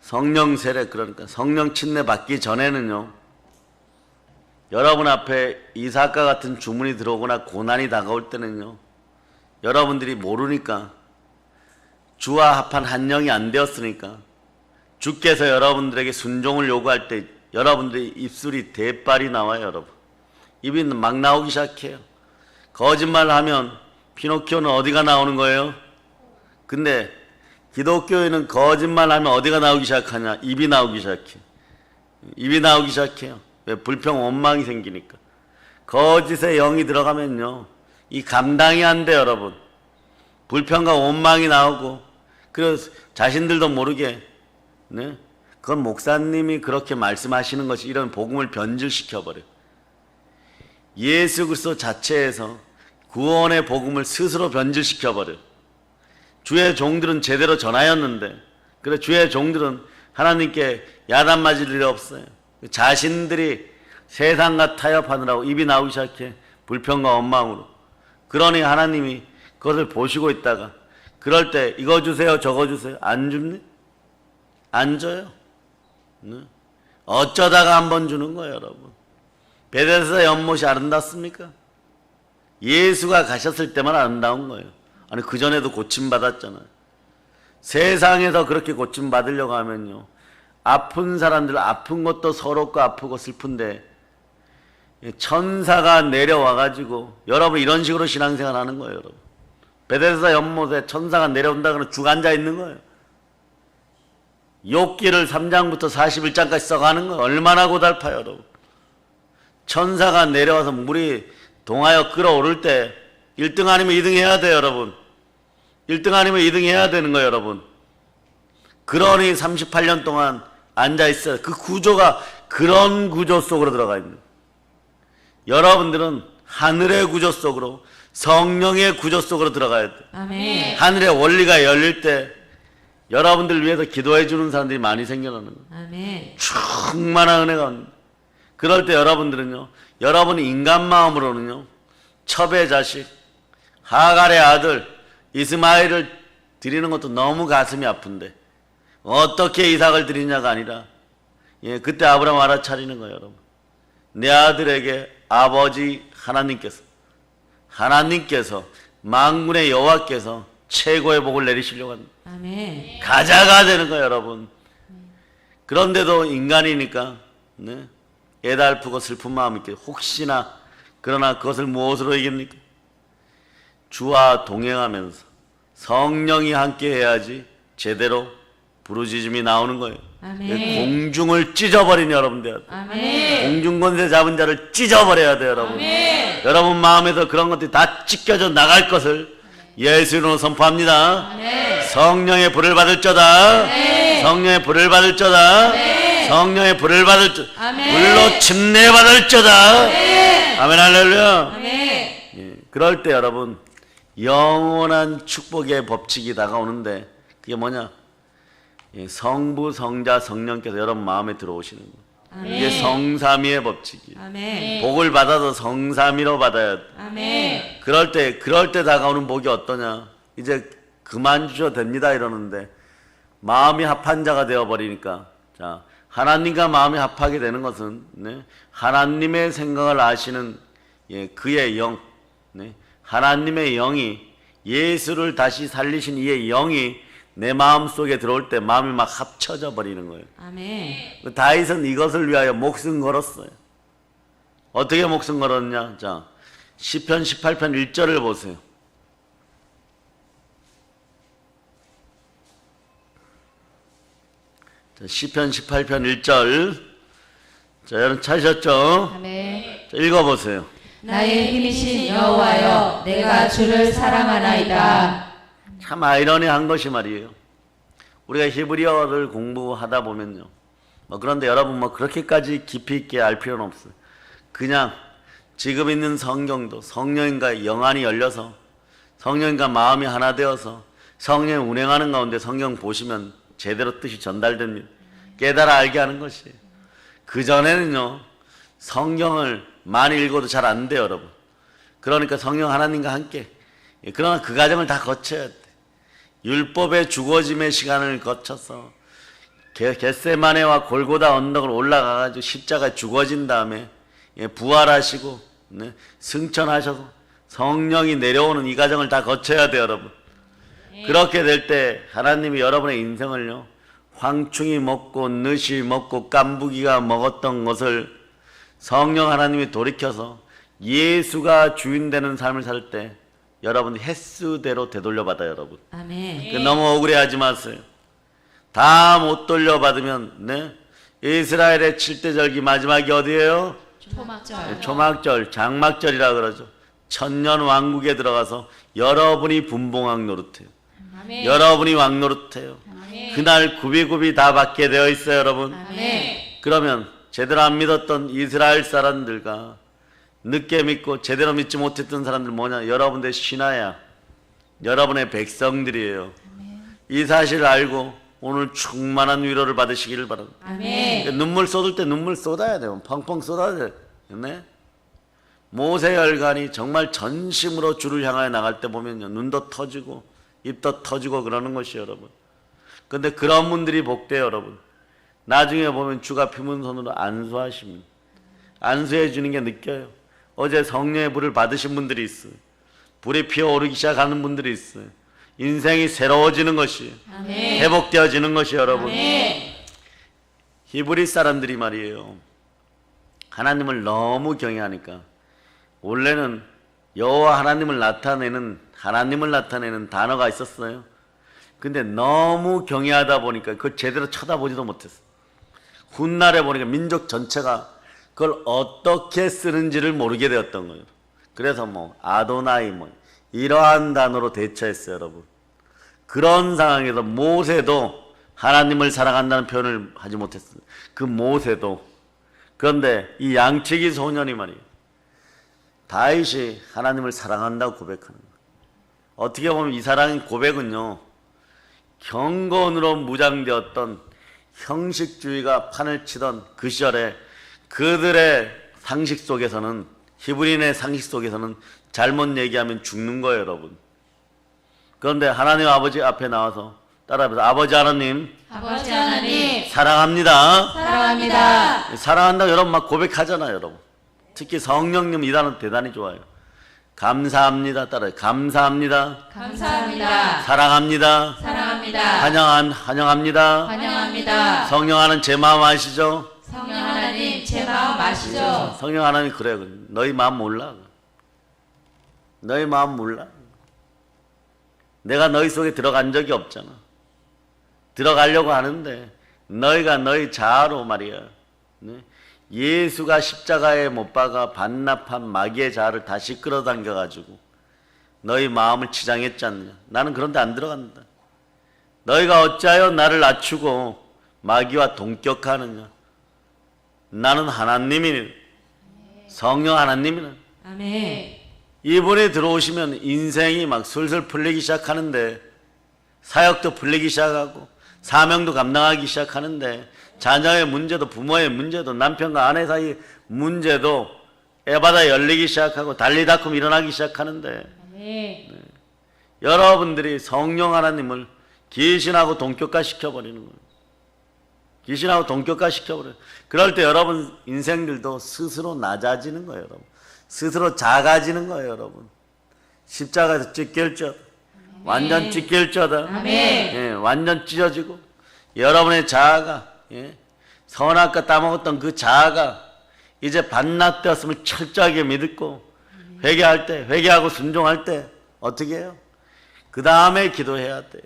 성령 세례, 그러니까 성령 침례 받기 전에는요, 여러분 앞에 이삭과 같은 주문이 들어오거나 고난이 다가올 때는요, 여러분들이 모르니까, 주와 합한 한 영이 안 되었으니까 주께서 여러분들에게 순종을 요구할 때 여러분들의 입술이 대빨이 나와요. 여러분 입이 막 나오기 시작해요. 거짓말하면 피노키오는 어디가 나오는 거예요? 근데 기독교에는 거짓말하면 어디가 나오기 시작하냐? 입이 나오기 시작해. 입이 나오기 시작해요. 왜? 불평 원망이 생기니까. 거짓의 영이 들어가면요, 이 감당이 안 돼. 여러분 불평과 원망이 나오고, 그래서 자신들도 모르게, 네? 그건 목사님이 그렇게 말씀하시는 것이 이런 복음을 변질시켜버려요. 예수 그리스도 자체에서 구원의 복음을 스스로 변질시켜버려요. 주의 종들은 제대로 전하였는데, 그래 주의 종들은 하나님께 야단 맞을 일이 없어요. 자신들이 세상과 타협하느라고 입이 나오기 시작해. 불평과 원망으로. 그러니 하나님이 그것을 보시고 있다가 그럴 때 이거 주세요 저거 주세요 안 줍니? 안 줘요. 네? 어쩌다가 한 번 주는 거예요. 여러분 베데스다 연못이 아름답습니까? 예수가 가셨을 때만 아름다운 거예요. 아니 그 전에도 고침받았잖아요. 세상에서 그렇게 고침받으려고 하면요, 아픈 사람들 아픈 것도 서럽고 아프고 슬픈데 천사가 내려와가지고, 여러분 이런 식으로 신앙생활 하는 거예요. 여러분 베데스다 연못에 천사가 내려온다 그러면 죽 앉아 있는 거예요. 욥기를 3장부터 41장까지 써가는 거예요. 얼마나 고달파요. 여러분 천사가 내려와서 물이 동하여 끌어오를 때 1등 아니면 2등 해야 돼요. 여러분 1등 아니면 2등 해야 되는 거예요. 여러분 그러니 38년 동안 앉아 있어요. 그 구조가 그런 구조 속으로 들어가 있는 거예요. 여러분들은 하늘의 구조 속으로, 성령의 구조 속으로 들어가야 돼요. 아멘. 하늘의 원리가 열릴 때 여러분들 위해서 기도해 주는 사람들이 많이 생겨나는 거예요. 아멘. 충만한 은혜가 옵니다. 그럴 때 여러분들은요, 여러분 인간 마음으로는요, 첩의 자식 하갈의 아들 이스마엘을 드리는 것도 너무 가슴이 아픈데 어떻게 이삭을 드리냐가 아니라, 예, 그때 아브라함 알아차리는 거예요. 여러분 내 아들에게 아버지 하나님께서 만군의 여호와께서 최고의 복을 내리시려고 합니다. 아멘. 가자가 되는 거예요. 여러분 그런데도 인간이니까, 네, 애달프고 슬픈 마음이 있게 혹시나, 그러나 그것을 무엇으로 이깁니까? 주와 동행하면서 성령이 함께 해야지 제대로 부르짖음이 나오는 거예요. 아멘. 공중을 찢어버린 여러분 돼야 돼요. 아멘. 공중권세 잡은 자를 찢어버려야 돼요. 여러분 아멘. 여러분 마음에서 그런 것들이 다 찢겨져 나갈 것을 예수 이름으로 선포합니다. 아멘. 성령의 불을 받을 자다. 아멘. 성령의 불을 받을 자다. 아멘. 성령의 불을 받을 자. 아멘. 불로 침례 받을 자다. 아멘. 아멘 할렐루야. 아멘. 예, 그럴 때 여러분 영원한 축복의 법칙이 다가오는데 그게 뭐냐? 예, 성부, 성자, 성령께서 여러분 마음에 들어오시는 거예요. 이게 아멘. 성삼위의 법칙이에요. 아멘. 복을 받아서 성삼위로 받아야 돼. 아멘. 그럴 때 다가오는 복이 어떠냐? 이제 그만 주셔도 됩니다 이러는데 마음이 합한 자가 되어버리니까, 자, 하나님과 마음이 합하게 되는 것은, 네, 하나님의 생각을 아시는, 예, 그의 영, 네, 하나님의 영이, 예수를 다시 살리신 이의 영이 내 마음 속에 들어올 때 마음이 막 합쳐져 버리는 거예요. 아멘. 다윗은 이것을 위하여 목숨 걸었어요. 어떻게 목숨 걸었냐? 자, 시편 18편 1절을 보세요. 자, 시편 18편 1절. 자, 여러분 찾으셨죠? 아멘. 자, 읽어보세요. 나의 힘이신 여호와여 내가 주를 사랑하나이다. 참 아이러니한 것이 말이에요. 우리가 히브리어를 공부하다 보면요. 그런데 여러분 그렇게까지 깊이 있게 알 필요는 없어요. 그냥 지금 있는 성경도 성령님과 영안이 열려서 성령님과 마음이 하나 되어서 성령이 운행하는 가운데 성경 보시면 제대로 뜻이 전달됩니다. 깨달아 알게 하는 것이에요. 그전에는요. 성경을 많이 읽어도 잘 안 돼요, 여러분. 그러니까 성령 하나님과 함께. 그러나 그 과정을 다 거쳐야 돼. 율법의 죽어짐의 시간을 거쳐서 겟세마네와 골고다 언덕을 올라가가지고 십자가에 죽어진 다음에 부활하시고 승천하셔서 성령이 내려오는 이 과정을 다 거쳐야 돼요, 여러분. 그렇게 될 때 하나님이 여러분의 인생을요, 황충이 먹고 느시 먹고 깐부기가 먹었던 것을 성령 하나님이 돌이켜서 예수가 주인 되는 삶을 살 때 여러분 횟수대로 되돌려 받아요, 여러분. 아멘. 너무 억울해하지 마세요. 다 못 돌려받으면 이스라엘의 7대 절기 마지막이 어디예요? 초막절. 초막절, 장막절이라 그러죠. 천년 왕국에 들어가서 여러분이 분봉왕 노릇해요. 아멘. 여러분이 왕 노릇해요. 아멘. 그날 굽이굽이 다 받게 되어 있어요, 여러분. 아멘. 그러면 제대로 안 믿었던 이스라엘 사람들과 늦게 믿고 제대로 믿지 못했던 사람들 뭐냐? 여러분들 신하야. 여러분의 백성들이에요. 이 사실을 알고 오늘 충만한 위로를 받으시기를 바랍니다. 아멘. 눈물 쏟을 때 눈물 쏟아야 돼요. 펑펑 쏟아야 돼요. 네? 모세 열간이 정말 전심으로 주를 향하여 나갈 때 보면요. 눈도 터지고 입도 터지고 그러는 것이에요, 여러분. 근데 그런 분들이 복돼요, 여러분. 나중에 보면 주가 피문 손으로 안수하십니다. 안수해 주는 게 느껴요. 어제 성령의 불을 받으신 분들이 있어요. 불이 피어오르기 시작하는 분들이 있어요. 인생이 새로워지는 것이, 아멘. 회복되어지는 것이 여러분. 아멘. 히브리 사람들이 말이에요. 하나님을 너무 경외하니까 원래는 여호와 하나님을 나타내는 단어가 있었어요. 근데 너무 경외하다 보니까 그걸 제대로 쳐다보지도 못했어요. 훗날에 보니까 민족 전체가 그걸 어떻게 쓰는지를 모르게 되었던 거예요. 그래서 아도나이 이러한 단어로 대처했어요, 여러분. 그런 상황에서 모세도 하나님을 사랑한다는 표현을 하지 못했어요. 그 모세도. 그런데 이 양치기 소년이 말이에요. 다윗이 하나님을 사랑한다고 고백하는 거예요. 어떻게 보면 이 사랑의 고백은요, 경건으로 무장되었던 형식주의가 판을 치던 그 시절에 그들의 상식 속에서는, 히브리인의 상식 속에서는 잘못 얘기하면 죽는 거예요, 여러분. 그런데 하나님 아버지 앞에 나와서 따라해서 아버지 하나님, 아버지 하나님 사랑합니다. 사랑합니다. 사랑한다고 여러분 막 고백하잖아요, 여러분. 특히 성령님 이 단어 대단히 좋아요. 감사합니다. 따라해. 감사합니다. 감사합니다. 사랑합니다. 사랑합니다. 환영합니다. 환영합니다. 성령 하나님 제 마음 아시죠? 성령 하나님 제 마음 아시죠? 성령 하나님 그래요. 너희 마음 몰라. 너희 마음 몰라. 내가 너희 속에 들어간 적이 없잖아. 들어가려고 하는데 너희가 너희 자아로 말이야. 예수가 십자가에 못 박아 반납한 마귀의 자아를 다시 끌어당겨가지고 너희 마음을 치장했지 않느냐. 나는 그런데 안 들어간다. 너희가 어찌하여 나를 낮추고 마귀와 동격하느냐. 나는 하나님이니, 성령 하나님이니. 아멘. 이분이 들어오시면 인생이 막 술술 풀리기 시작하는데, 사역도 풀리기 시작하고 사명도 감당하기 시작하는데, 자녀의 문제도 부모의 문제도 남편과 아내 사이 문제도 에바다 열리기 시작하고 달리다툼 일어나기 시작하는데, 아멘. 여러분들이 성령 하나님을 귀신하고 동격화 시켜버리는 거예요. 귀신하고 동격화 시켜버려요. 그럴 때 여러분 인생들도 스스로 낮아지는 거예요, 여러분. 스스로 작아지는 거예요, 여러분. 십자가에서 찢길져다. 완전 찢길져다. 아멘. 예, 완전 찢어지고 여러분의 자아가, 선악과 따먹었던 그 자아가 이제 반납되었음을 철저하게 믿고 회개할 때, 회개하고 순종할 때 어떻게 해요? 그 다음에 기도해야 돼.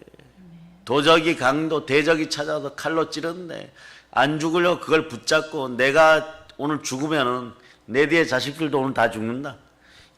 도적이 강도, 대적이 찾아와서 칼로 찌르는데 안 죽으려고 그걸 붙잡고 내가 오늘 죽으면은 내 뒤에 자식들도 오늘 다 죽는다.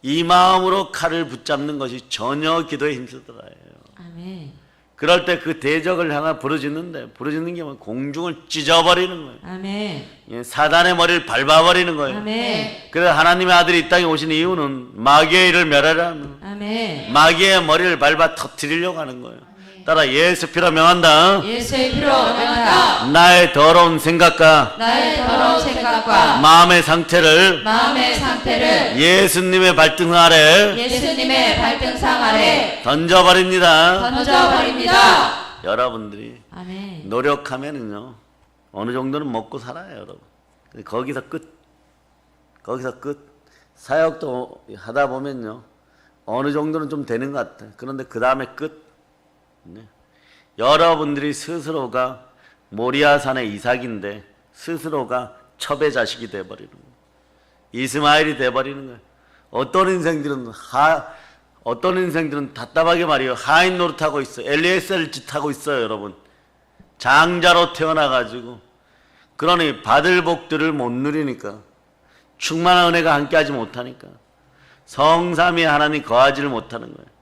이 마음으로 칼을 붙잡는 것이 전혀 기도에 힘쓰더라요. 아멘. 그럴 때 그 대적을 향해 부르짖는데 부르짖는 게 뭐 공중을 찢어버리는 거예요. 아멘. 예, 사단의 머리를 밟아버리는 거예요. 아멘. 그래서 하나님의 아들이 이 땅에 오신 이유는 마귀의 일을 멸하라는, 아멘. 마귀의 머리를 밟아 터뜨리려고 하는 거예요. 따라 예수 피로 명한다. 예수의 피로 명한다. 나의 더러운 생각과 나의 더러운 생각과 마음의 상태를 마음의 상태를 예수님의 발등 아래 예수님의 발등상 아래 던져버립니다. 던져버립니다. 여러분들이 아멘. 노력하면은요 어느 정도는 먹고 살아요, 여러분. 근데 거기서 끝. 거기서 끝. 사역도 하다 보면요 어느 정도는 좀 되는 것 같아. 그런데 그 다음에 끝. 네. 여러분들이 스스로가 모리아산의 이삭인데 스스로가 첩의 자식이 돼버리는 거예요. 이스마엘이 돼버리는 거예요. 어떤 인생들은 답답하게 말이에요. 하인 노릇하고 있어요. 엘리에셀 짓하고 있어요, 여러분. 장자로 태어나가지고 그러니 받을 복들을 못 누리니까, 충만한 은혜가 함께하지 못하니까, 성삼위 하나님 거하지를 못하는 거예요.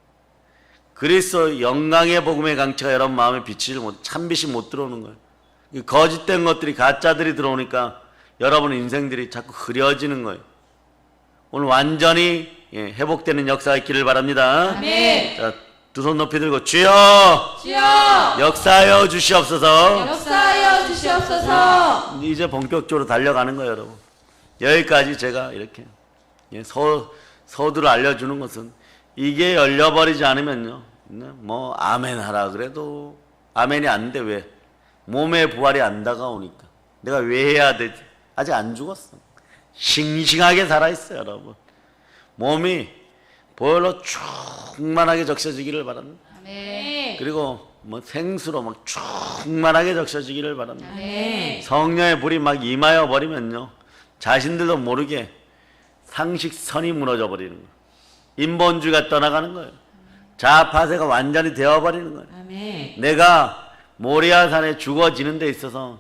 그리스도 영광의 복음의 강체가 여러분 마음에 비치질 못, 참빛이 못 들어오는 거예요. 이 거짓된 것들이, 가짜들이 들어오니까 여러분 인생들이 자꾸 흐려지는 거예요. 오늘 완전히 회복되는 역사가 있기를 바랍니다. 아멘. 자, 두 손 높이 들고 주여, 주여 역사하여 주시옵소서. 역사하여 주시옵소서. 이제 본격적으로 달려가는 거예요, 여러분. 여기까지 제가 이렇게 서두를 알려주는 것은, 이게 열려버리지 않으면요 뭐 아멘 하라 그래도 아멘이 안 돼. 왜? 몸의 부활이 안 다가오니까. 내가 왜 해야 되지? 아직 안 죽었어. 싱싱하게 살아있어요, 여러분. 몸이 보혈로 충만하게 적셔지기를 바랍니다. 아멘. 그리고 뭐 생수로 막 충만하게 적셔지기를 바랍니다. 아멘. 성령의 불이 막 임하여 버리면요 자신들도 모르게 상식선이 무너져 버리는 거예요. 인본주의가 떠나가는 거예요. 자아파세가 완전히 되어버리는 거예요. 아멘. 내가 모리아산에 죽어지는 데 있어서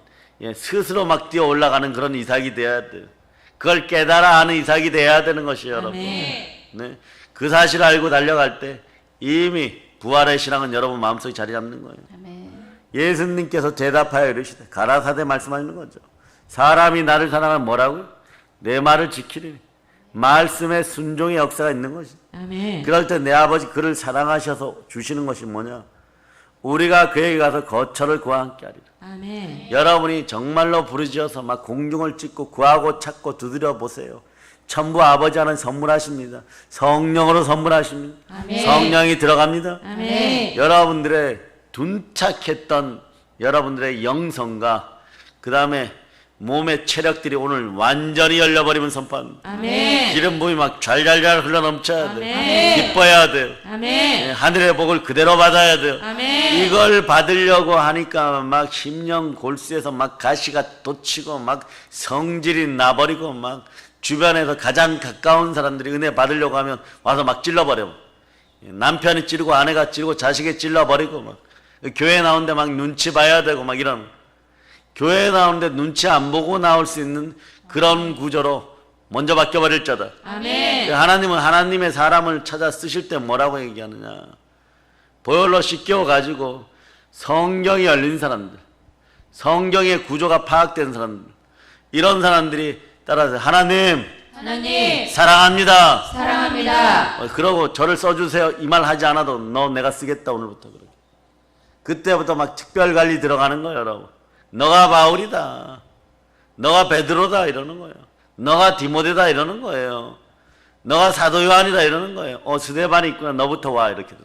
스스로 막 뛰어 올라가는 그런 이삭이 돼야 돼요. 그걸 깨달아 하는 이삭이 돼야 되는 것이에요, 여러분. 네. 그 사실을 알고 달려갈 때 이미 부활의 신앙은 여러분 마음속에 자리 잡는 거예요. 아멘. 예수님께서 대답하여 이르시되, 가라사대 말씀하시는 거죠. 사람이 나를 사랑하면 뭐라고요? 내 말을 지키리니. 말씀에 순종의 역사가 있는 것이. 아멘. 그럴 때 내 아버지 그를 사랑하셔서 주시는 것이 뭐냐? 우리가 그에게 가서 거처를 구하 함께 하리라. 아멘. 여러분이 정말로 부르짖어서 막 공중을 찍고 구하고 찾고 두드려 보세요. 전부 아버지 하나님 선물하십니다. 성령으로 선물하십니다. 아멘. 성령이 들어갑니다. 아멘. 여러분들의 둔착했던 여러분들의 영성과 그 다음에 몸의 체력들이 오늘 완전히 열려버리면 선포합니다. 아멘. 기름 부음이 막 잘잘잘 흘러넘쳐야 돼요. 아멘. 기뻐야 돼요. 아멘. 하늘의 복을 그대로 받아야 돼요. 아멘. 이걸 받으려고 하니까 막 심령 골수에서 막 가시가 돋치고 막 성질이 나버리고 막 주변에서 가장 가까운 사람들이 은혜 받으려고 하면 와서 막 찔러버려. 남편이 찌르고 아내가 찌르고 자식이 찔러버리고 막 교회 나오는데 막 눈치 봐야 되고 막 이런, 교회 나오는데 눈치 안 보고 나올 수 있는 그런 구조로 먼저 바뀌어버릴 자다. 아멘. 하나님은 하나님의 사람을 찾아 쓰실 때 뭐라고 얘기하느냐? 보혈로 씻겨가지고 성경이 열린 사람들, 성경의 구조가 파악된 사람들, 이런 사람들이 따라서 하나님 사랑합니다. 사랑합니다. 그러고 저를 써주세요 이 말 하지 않아도 너 내가 쓰겠다 오늘부터. 그렇게 그때부터 막 특별관리 들어가는 거예요, 여러분. 너가 바울이다, 너가 베드로다 이러는 거예요. 너가 디모데다 이러는 거예요. 너가 사도 요한이다 이러는 거예요. 스데반이 있구나, 너부터 와 이렇게.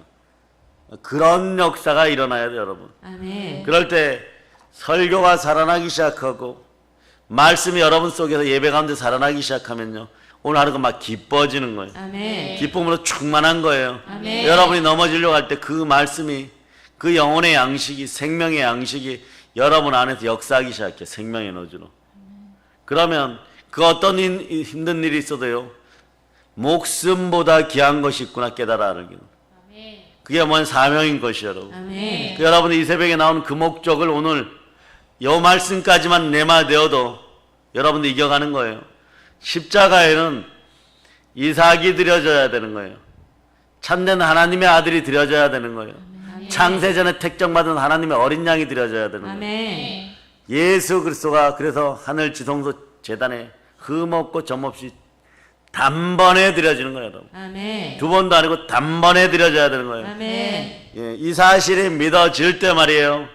그런 역사가 일어나야 돼요, 여러분. 아멘. 그럴 때 설교가 살아나기 시작하고 말씀이 여러분 속에서 예배 가운데 살아나기 시작하면요 오늘 하루가 막 기뻐지는 거예요. 아멘. 기쁨으로 충만한 거예요. 아멘. 여러분이 넘어지려고 할 때 그 말씀이, 그 영혼의 양식이, 생명의 양식이 여러분 안에서 역사하기 시작해. 생명의 에너지로. 그러면 그 어떤 힘든 일이 있어도요 목숨보다 귀한 것이 있구나 깨달아 알기는. 그게 뭔 사명인 것이요, 여러분. 아멘. 여러분이 이 새벽에 나온 그 목적을 오늘 요 말씀까지만 내마되어도 여러분들 이겨가는 거예요. 십자가에는 이삭이 드려져야 되는 거예요. 참된 하나님의 아들이 드려져야 되는 거예요. 창세전에 택정받은 하나님의 어린 양이 드려져야 되는 거예요. 아멘. 예수 그리스도가 그래서 하늘 지성소 재단에 흠없고 점없이 단번에 드려지는 거예요, 여러분. 아멘. 두 번도 아니고 단번에 드려져야 되는 거예요. 아멘. 예, 이 사실이 믿어질 때 말이에요,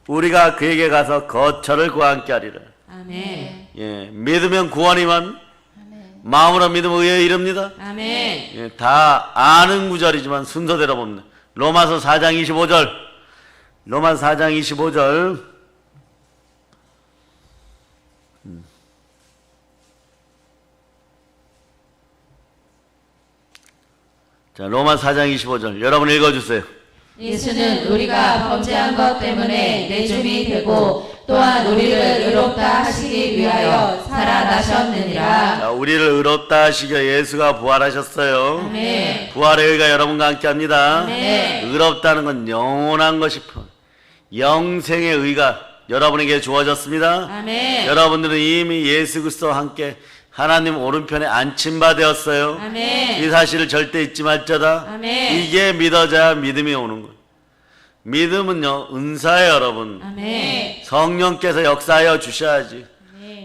우리가 그에게 가서 거처를 구함께 하리라. 아멘. 예, 믿으면 구원이만, 마음으로 믿으면 의에 이릅니다. 아멘. 예, 다 아는 구절이지만 순서대로 봅니다. 로마서 4장 25절. 로마서 4장 25절. 자, 로마서 4장 25절. 여러분 읽어주세요. 예수는 우리가 범죄한 것 때문에 내줌이 되고 또한 우리를 의롭다 하시기 위하여 살아나셨느니라. 자, 우리를 의롭다 하시기 위해 예수가 부활하셨어요. 아멘. 부활의 의가 여러분과 함께 합니다. 아멘. 의롭다는 건 영원한 것이 영생의 의가 여러분에게 주어졌습니다. 아멘. 여러분들은 이미 예수 그리스도와 함께 하나님 오른편에 안침바 되었어요. 아멘. 이 사실을 절대 잊지 말자다. 아멘. 이게 믿어져야 믿음이 오는 거예요. 믿음은요, 은사예요, 여러분. 아멘. 성령께서 역사하여 주셔야지.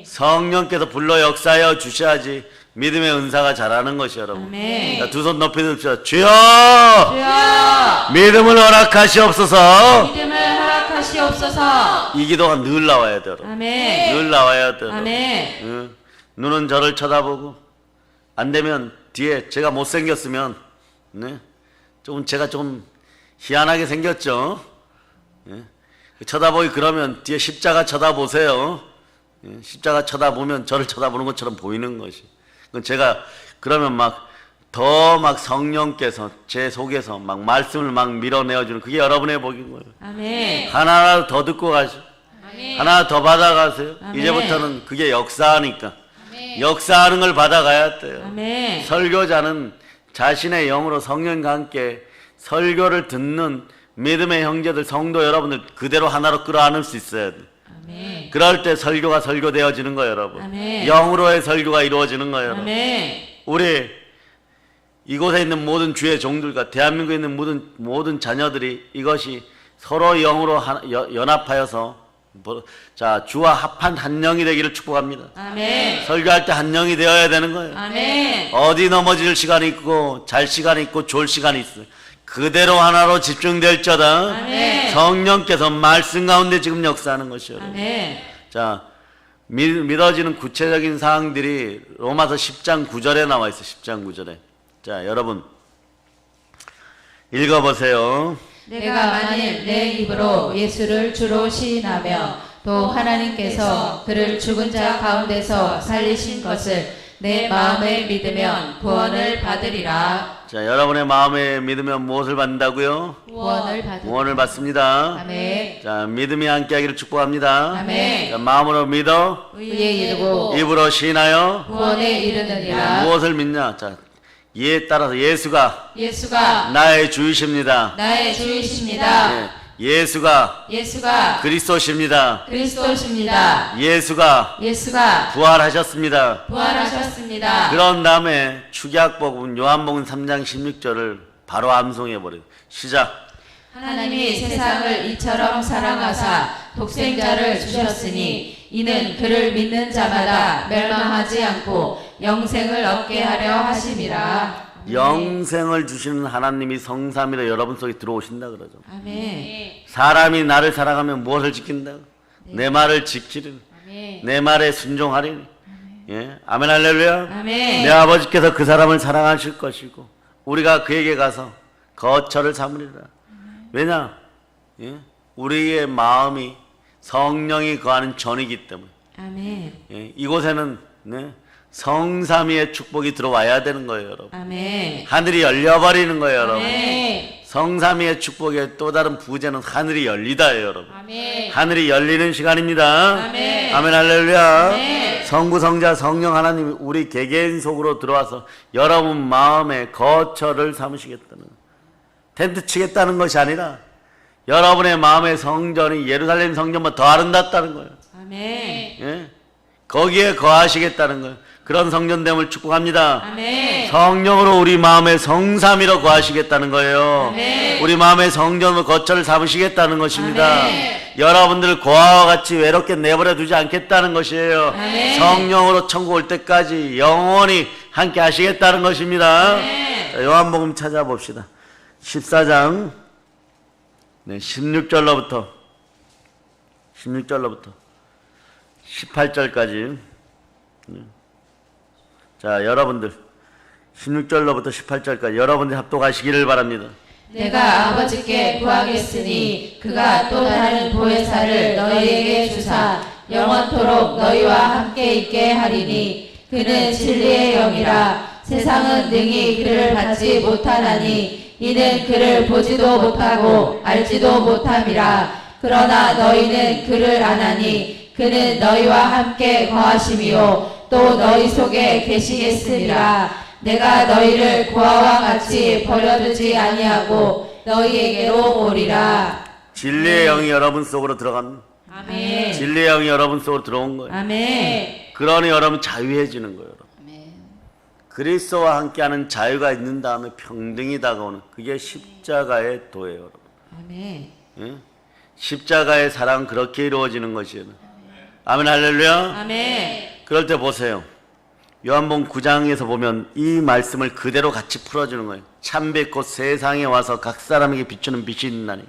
성령께서 불러 역사하여 주셔야지 믿음의 은사가 자라는 것이 여러분. 아멘. 두 손 높이 듭시다. 주여! 주여, 믿음을 허락하시옵소서. 믿음을 허락하시옵소서. 이 기도가 늘 나와야 돼요, 여러분. 아멘. 늘 나와야 돼요. 아멘. 응. 눈은 저를 쳐다보고, 안 되면 뒤에 제가 못생겼으면, 네? 제가 좀 희한하게 생겼죠. 예? 쳐다보기 그러면 뒤에 십자가 쳐다보세요. 예? 십자가 쳐다보면 저를 쳐다보는 것처럼 보이는 것이. 제가 그러면 더 성령께서 제 속에서 말씀을 밀어내어주는 그게 여러분의 복인 거예요. 아멘. 하나 더 듣고 가시오. 아멘. 하나 더 받아가세요. 아멘. 이제부터는 그게 역사하니까. 역사하는 걸 받아가야 돼요. 아멘. 설교자는 자신의 영으로 성령과 함께 설교를 듣는 믿음의 형제들, 성도 여러분들 그대로 하나로 끌어안을 수 있어야 돼요. 아멘. 그럴 때 설교가 설교되어지는 거예요, 여러분. 아멘. 영으로의 설교가 이루어지는 거예요, 여러분. 아멘. 우리 이곳에 있는 모든 주의 종들과 대한민국에 있는 모든 자녀들이 이것이 서로 영으로 연합하여서 자, 주와 합한 한 영이 되기를 축복합니다. 아멘. 설교할 때 한 영이 되어야 되는 거예요. 아멘. 어디 넘어질 시간이 있고 잘 시간이 있고 졸 시간이 있어요. 그대로 하나로 집중될지어다. 아멘. 성령께서 말씀 가운데 지금 역사하는 것이요. 아멘. 자, 믿어지는 구체적인 사항들이 로마서 10장 9절에 나와 있어요. 10장 9절에. 자, 여러분 읽어보세요. 내가 만일 내 입으로 예수를 주로 시인하며 또 하나님께서 그를 죽은 자 가운데서 살리신 것을 내 마음에 믿으면 구원을 받으리라. 자, 여러분의 마음에 믿으면 무엇을 받는다고요? 구원을 받습니다. 아멘. 자, 믿음이 함께하기를 축복합니다. 아멘. 자, 마음으로 믿어 의에 이르고 입으로 시인하여 구원에 이르느니라. 무엇을 믿냐? 자, 이에 따라서 예수가 예수가 나의 주이십니다. 나의 주이십니다. 예, 예수가 예수가 그리스도십니다. 그리스도십니다. 예수가 예수가 부활하셨습니다. 부활하셨습니다. 그런 다음에 축약복음 요한복음 3장 16절을 바로 암송해 버려요. 시작. 하나님이 세상을 이처럼 사랑하사 독생자를 주셨으니 이는 그를 믿는 자마다 멸망하지 않고 영생을 얻게 하려 하심이라. 영생을 주시는 하나님이 성삼위로 여러분 속에 들어오신다 그러죠. 아멘. 사람이 나를 사랑하면 무엇을 지킨다? 내 말을 지키리니, 내 말에 순종하리니. 예, 아멘 할렐루야. 아멘. 내 아버지께서 그 사람을 사랑하실 것이고 우리가 그에게 가서 거처를 삼으리라. 왜냐? 예? 우리의 마음이 성령이 거하는 전이기 때문에. 아멘. 예? 이곳에는 네? 성삼위의 축복이 들어와야 되는 거예요, 여러분. 아멘. 하늘이 열려버리는 거예요, 여러분. 아멘. 성삼위의 축복의 또 다른 부제는 하늘이 열리다예요, 여러분. 아멘. 하늘이 열리는 시간입니다. 아멘. 아멘 할렐루야. 아멘. 성부, 성자, 성령 하나님이 우리 개개인 속으로 들어와서 여러분 마음에 거처를 삼으시겠다는, 텐트 치겠다는 것이 아니라 여러분의 마음의 성전이 예루살렘 성전보다 더 아름답다는 거예요. 아멘. 예? 거기에 거하시겠다는 거예요. 그런 성전됨을 축복합니다. 아멘. 성령으로 우리 마음에 성삼위로 거하시겠다는 거예요. 아멘. 우리 마음에 성전으로 거처를 삼으시겠다는 것입니다. 아멘. 여러분들을 고아와 같이 외롭게 내버려 두지 않겠다는 것이에요. 아멘. 성령으로 천국 올 때까지 영원히 함께 하시겠다는 것입니다. 자, 요한복음 찾아봅시다. 14장 16절로부터 18절까지. 자, 여러분들 16절로부터 18절까지 여러분들 합독하시기를 바랍니다. 내가 아버지께 구하겠으니 그가 또 다른 보혜사를 너희에게 주사 영원토록 너희와 함께 있게 하리니 그는 진리의 영이라. 세상은 능히 그를 받지 못하나니 이는 그를 보지도 못하고 알지도 못함이라. 그러나 너희는 그를 아나니 그는 너희와 함께 거하심이요 또 너희 속에 계시겠으리라. 내가 너희를 고아와 같이 버려두지 아니하고 너희에게로 오리라. 진리의 영이 여러분 속으로 들어간, 아멘. 진리의 영이 여러분 속으로 들어온 거예요. 아멘. 그러니 여러분 자유해지는 거예요. 여러분. 아멘. 그리스도와 함께하는 자유가 있는 다음에 평등이 다가오는 그게 십자가의 도예요. 여러분. 아멘. 예? 십자가의 사랑 그렇게 이루어지는 것이에요. 아멘 할렐루야. 아멘. 그럴 때 보세요. 요한복음 9장에서 보면 이 말씀을 그대로 같이 풀어주는 거예요. 참빛 곧 세상에 와서 각 사람에게 비추는 빛이 있나니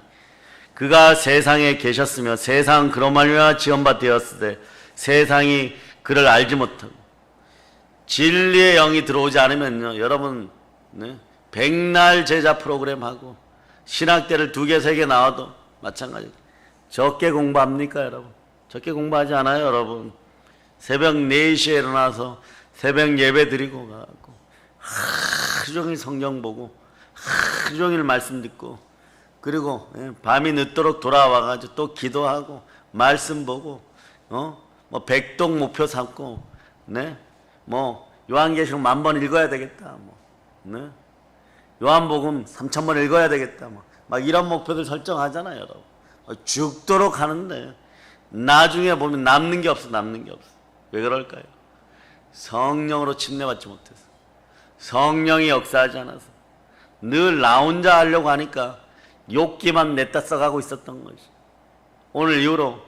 그가 세상에 계셨으며 세상은 그로 말미암아 지원바 되었을 때 세상이 그를 알지 못하고. 진리의 영이 들어오지 않으면요 여러분, 백날 제자 프로그램 하고 신학대를 2개 3개 나와도 마찬가지예요. 적게 공부합니까 여러분? 적게 공부하지 않아요 여러분. 새벽 4시에 일어나서 새벽 예배 드리고 가고 하루 종일 성경 보고 하루 종일 말씀 듣고 그리고 밤이 늦도록 돌아와가지고 또 기도하고 말씀 보고 뭐 백동 목표 삼고 뭐 요한계시록 10,000번 읽어야 되겠다 뭐 요한복음 3,000번 읽어야 되겠다 뭐 막 이런 목표들 설정하잖아요 여러분. 죽도록 하는데 나중에 보면 남는 게 없어. 왜 그럴까요? 성령으로 침례받지 못해서, 성령이 역사하지 않아서 늘 나 혼자 하려고 하니까 욕기만 냈다 써가고 있었던 것이. 오늘 이후로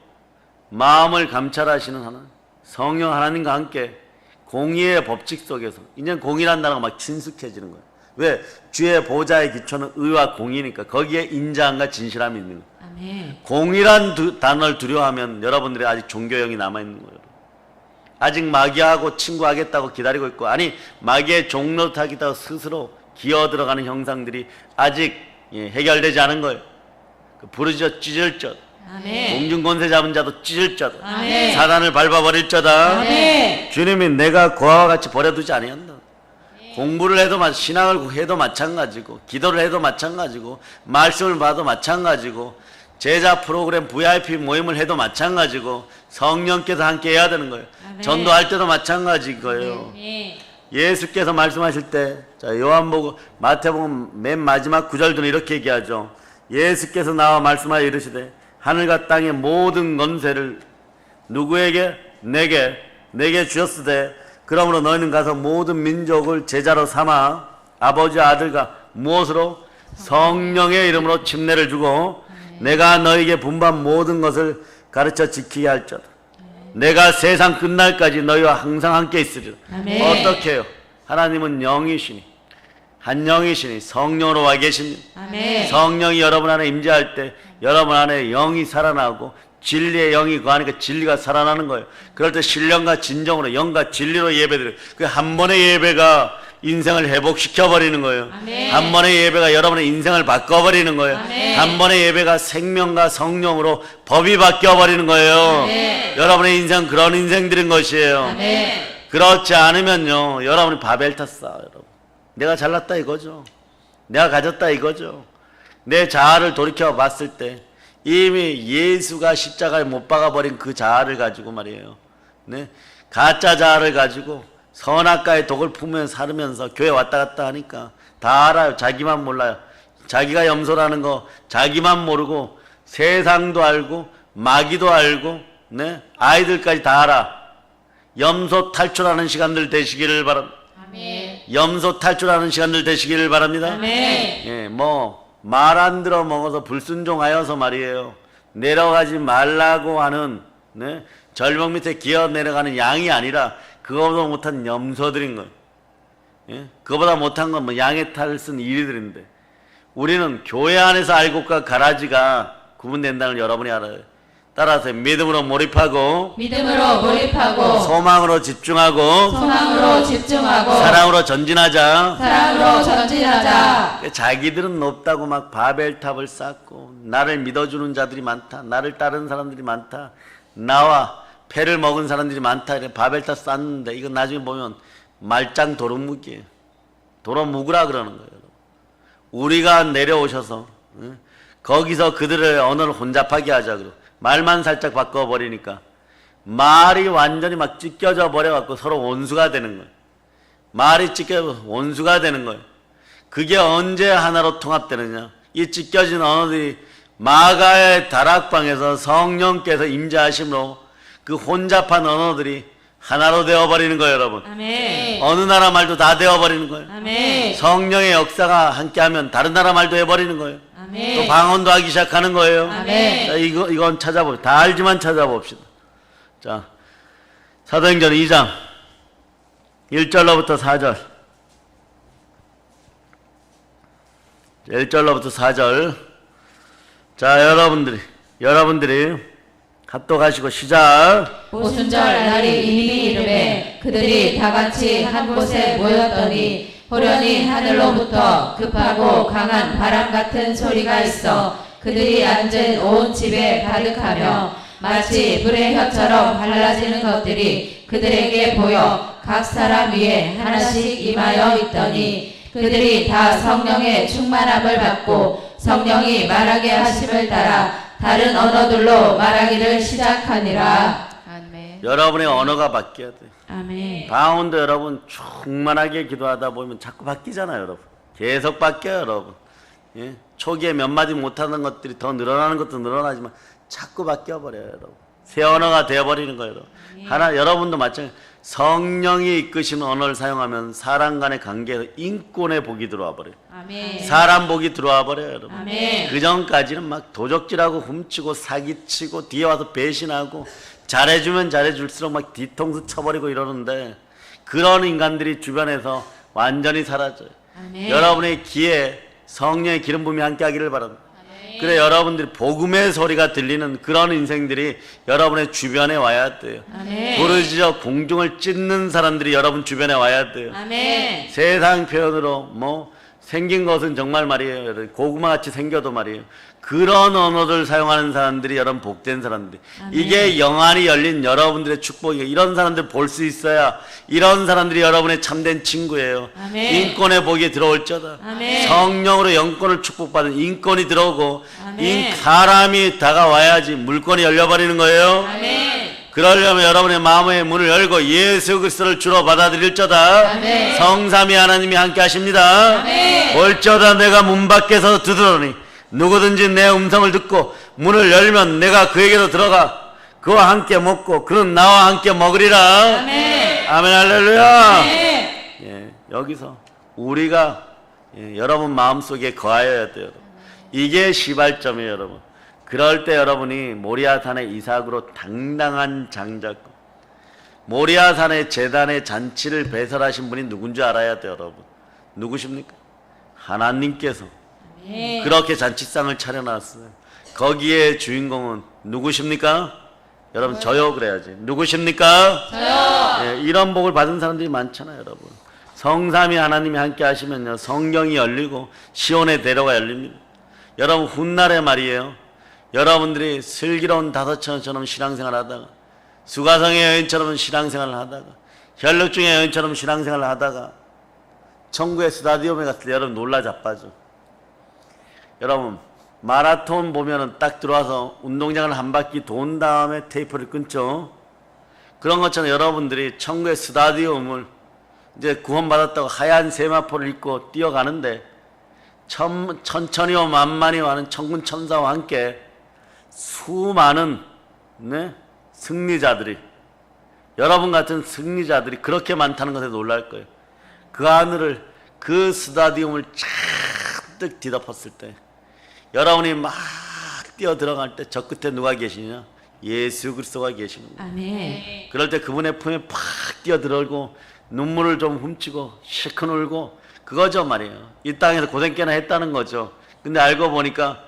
마음을 감찰하시는 하나님, 성령 하나님과 함께 공의의 법칙 속에서 이제 공의란 단어가 막 친숙해지는 거예요. 왜? 주의 보좌의 기초는 의와 공의니까 거기에 인자함과 진실함이 있는 거예요. 아멘. 공의란 단어를 두려워하면 여러분들이 아직 종교형이 남아있는 거예요. 아직 마귀하고 친구하겠다고 기다리고 있고, 아니 마귀의 종로 타겠다고 스스로 기어 들어가는 형상들이 아직 해결되지 않은 거예요. 부르짖어 찢을 것, 아멘. 공중권세 잡은 자도 찢을 자다. 아멘. 사단을 밟아버릴 자다. 아멘. 주님이 내가 고아와 같이 버려두지 아니한다. 공부를 해도 신앙을 해도 마찬가지고, 기도를 해도 마찬가지고, 말씀을 봐도 마찬가지고, 제자 프로그램 VIP 모임을 해도 마찬가지고, 성령께서 함께 해야 되는 거예요. 아멘. 전도할 때도 마찬가지인 거예요. 아멘. 예수께서 말씀하실 때, 자, 요한복음, 마태복음 맨 마지막 구절들은 이렇게 얘기하죠. 예수께서 나와 말씀하여 이르시되 하늘과 땅의 모든 권세를 누구에게? 내게 주셨으되 그러므로 너희는 가서 모든 민족을 제자로 삼아 아버지 아들과 무엇으로? 성령의 이름으로 침례를 주고 내가 너희에게 분반 모든 것을 가르쳐 지키게 할지어다. 내가 세상 끝날까지 너희와 항상 함께 있으리라. 아멘. 어떻게 해요? 하나님은 영이시니 한 영이시니 성령으로 와 계십니다. 아멘. 성령이 여러분 안에 임재할 때 여러분 안에 영이 살아나고 진리의 영이 거하니까 진리가 살아나는 거예요. 그럴 때 신령과 진정으로 영과 진리로 예배드려요. 그 한 번의 예배가 인생을 회복시켜버리는 거예요. 아멘. 한 번의 예배가 여러분의 인생을 바꿔버리는 거예요. 아멘. 한 번의 예배가 생명과 성령으로 법이 바뀌어버리는 거예요. 아멘. 여러분의 인생 그런 인생들인 것이에요. 아멘. 그렇지 않으면요 여러분이 바벨 탔어. 여러분 내가 잘났다 이거죠. 내가 가졌다 이거죠. 내 자아를 돌이켜 봤을 때 이미 예수가 십자가에 못 박아버린 그 자아를 가지고 말이에요. 가짜 자아를 가지고 선악과의 독을 품으면서 살으면서 교회 왔다 갔다 하니까 다 알아요. 자기만 몰라요. 자기가 염소라는 거 자기만 모르고 세상도 알고 마귀도 알고 아이들까지 다 알아. 염소 탈출하는 시간들 되시기를 바랍니다. 아멘. 염소 탈출하는 시간들 되시기를 바랍니다. 아멘. 예, 말 안 들어 먹어서 불순종하여서 말이에요. 내려가지 말라고 하는 네? 절벽 밑에 기어 내려가는 양이 아니라 그거보다 못한 염소들인 거예요. 예? 그거보다 못한 건 양의 탈을 쓴 이리들인데 우리는 교회 안에서 알곡과 가라지가 구분된다는 걸 여러분이 알아요. 따라서 믿음으로 몰입하고 소망으로 집중하고 사랑으로 전진하자. 자기들은 높다고 막 바벨탑을 쌓고 나를 믿어주는 자들이 많다. 나를 따르는 사람들이 많다. 나와 패를 먹은 사람들이 많다. 이래 바벨탑 쌓는데 이거 나중에 보면 말짱 도루묵이에요. 도루묵으라 그러는 거예요. 우리가 내려오셔서 거기서 그들의 언어를 혼잡하게 하자 그러고 말만 살짝 바꿔버리니까 말이 완전히 막 찢겨져 버려갖고 서로 원수가 되는 거예요. 말이 찢겨져 원수가 되는 거예요. 그게 언제 하나로 통합되느냐. 이 찢겨진 언어들이 마가의 다락방에서 성령께서 임재하심으로 그 혼잡한 언어들이 하나로 되어버리는 거예요, 여러분. 아멘. 어느 나라 말도 다 되어버리는 거예요. 아멘. 성령의 역사가 함께하면 다른 나라 말도 해버리는 거예요. 아멘. 또 방언도 하기 시작하는 거예요. 아멘. 자, 이건 찾아봅시다. 다 알지만 찾아봅시다. 자, 사도행전 2장 1절로부터 4절. 1절로부터 4절. 자, 여러분들이 합독하시고 시작. 오순절 날이 이미 이르매 그들이 다 같이 한 곳에 모였더니 호련히 하늘로부터 급하고 강한 바람 같은 소리가 있어 그들이 앉은 온 집에 가득하며 마치 불의 혀처럼 갈라지는 것들이 그들에게 보여 각 사람 위에 하나씩 임하여 있더니 그들이 다 성령의 충만함을 받고 성령이 말하게 하심을 따라 다른 언어들로 말하기를 시작하니라. 아멘. 여러분의 언어가 바뀌어야 돼. 아멘. 방언도 여러분 충만하게 기도하다 보면 자꾸 바뀌잖아요, 여러분. 계속 바뀌어요, 여러분. 예? 초기에 몇 마디 못하는 것들이 더 늘어나는 것도 늘어나지만 자꾸 바뀌어버려요, 여러분. 새 언어가 되어버리는 거예요, 여러분. 여러분도 마찬가지. 성령이 이끄시는 언어를 사용하면 사람 간의 관계에서 인권의 복이 들어와 버려요. 아멘. 사람 복이 들어와 버려요, 여러분. 아멘. 그 전까지는 막 도적질하고 훔치고 사기치고 뒤에 와서 배신하고 잘해주면 잘해줄수록 막 뒤통수 쳐버리고 이러는데 그런 인간들이 주변에서 완전히 사라져요. 아멘. 여러분의 귀에 성령의 기름 부음이 함께 하기를 바랍니다. 그래 여러분들이 복음의 소리가 들리는 그런 인생들이 여러분의 주변에 와야 돼요. 아멘. 부르짖어 공중을 찢는 사람들이 여러분 주변에 와야 돼요. 아멘. 세상 표현으로 생긴 것은 정말 말이에요. 고구마같이 생겨도 말이에요. 그런 언어를 사용하는 사람들이 여러분 복된 사람들. 이게 영안이 열린 여러분들의 축복이에요. 이런 사람들 볼 수 있어야 이런 사람들이 여러분의 참된 친구예요. 아멘. 인권의 복이 들어올저다. 아멘. 성령으로 영권을 축복받은 인권이 들어오고 아멘. 사람이 다가와야지 물권이 열려버리는 거예요. 아멘. 그러려면 여러분의 마음의 문을 열고 예수 그리스도를 주로 받아들일저다. 아멘. 성삼위 하나님이 함께 하십니다. 아멘. 볼저다 내가 문 밖에서 두드러니 누구든지 내 음성을 듣고 문을 열면 내가 그에게로 들어가 그와 함께 먹고 그는 나와 함께 먹으리라. 아멘. 아멘 할렐루야. 아멘. 예, 여기서 우리가 여러분 마음속에 거하여야 돼요. 이게 시발점이에요, 여러분. 그럴 때 여러분이 모리아산의 이삭으로 당당한 장자고 모리아산의 제단의 잔치를 배설하신 분이 누군지 알아야 돼요, 여러분. 누구십니까? 하나님께서 그렇게 잔치상을 차려놨어요. 거기에 주인공은 누구십니까? 여러분 저요 그래야지. 누구십니까? 저요. 예, 이런 복을 받은 사람들이 많잖아요, 여러분. 성삼위 하나님이 함께 하시면요 성경이 열리고 시온의 대로가 열립니다. 여러분 훗날에 말이에요. 여러분들이 슬기로운 다섯천처럼 신앙생활 하다가 수가성의 여인처럼 신앙생활을 하다가 혈육중의 여인처럼 신앙생활을 하다가 천국의 스타디움에 갔을 때 여러분 놀라 자빠져. 여러분 마라톤 보면은 딱 들어와서 운동장을 한 바퀴 돈 다음에 테이프를 끊죠. 그런 것처럼 여러분들이 천국의 스타디움을 이제 구원받았다고 하얀 세마포를 입고 뛰어가는데 천천히와 만만히 와는 천군 천사와 함께 수많은 승리자들이 여러분 같은 승리자들이 그렇게 많다는 것에 놀랄 거예요. 그 하늘을, 그 스타디움을 잔뜩 뒤덮었을 때, 여러분이 막 뛰어 들어갈 때 저 끝에 누가 계시냐? 예수 그리스도가 계시는 거예요. 아멘. 그럴 때 그분의 품에 팍 뛰어 들어오고 눈물을 좀 훔치고 실컷 울고 그거죠 말이에요. 이 땅에서 고생 꽤나 했다는 거죠. 근데 알고 보니까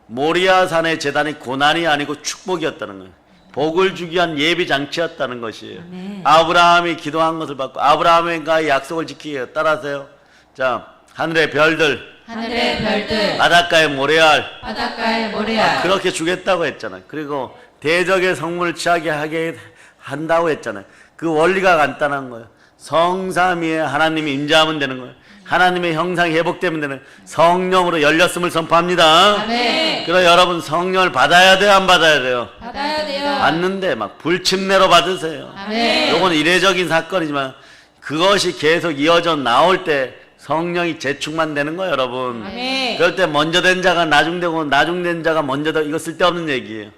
모리아 산의 제단이 고난이 아니고 축복이었다는 거예요. 복을 주기 위한 예비 장치였다는 것이에요. 아멘. 아브라함이 기도한 것을 받고 아브라함과의 약속을 지키기 위해 따라하세요. 자, 하늘의 별들, 하늘의 별들, 바닷가의 모래알, 바닷가의 모래알, 그렇게 주겠다고 했잖아요. 그리고 대적의 성물을 취하게 하게 한다고 했잖아요. 그 원리가 간단한 거예요. 성삼위에 하나님이 임재하면 되는 거예요. 하나님의 형상이 회복되면 되는 거예요. 성령으로 열렸음을 선포합니다. 아멘. 그래서 여러분 성령을 받아야 돼요, 안 받아야 돼요? 받아야 돼요. 받는데 막 불침내로 받으세요. 아멘. 요건 이례적인 사건이지만 그것이 계속 이어져 나올 때 성령이 재충만 되는 거예요, 여러분. 아멘. 그럴 때 먼저 된 자가 나중되고 나중된 자가 먼저 되고 이거 쓸데없는 얘기예요.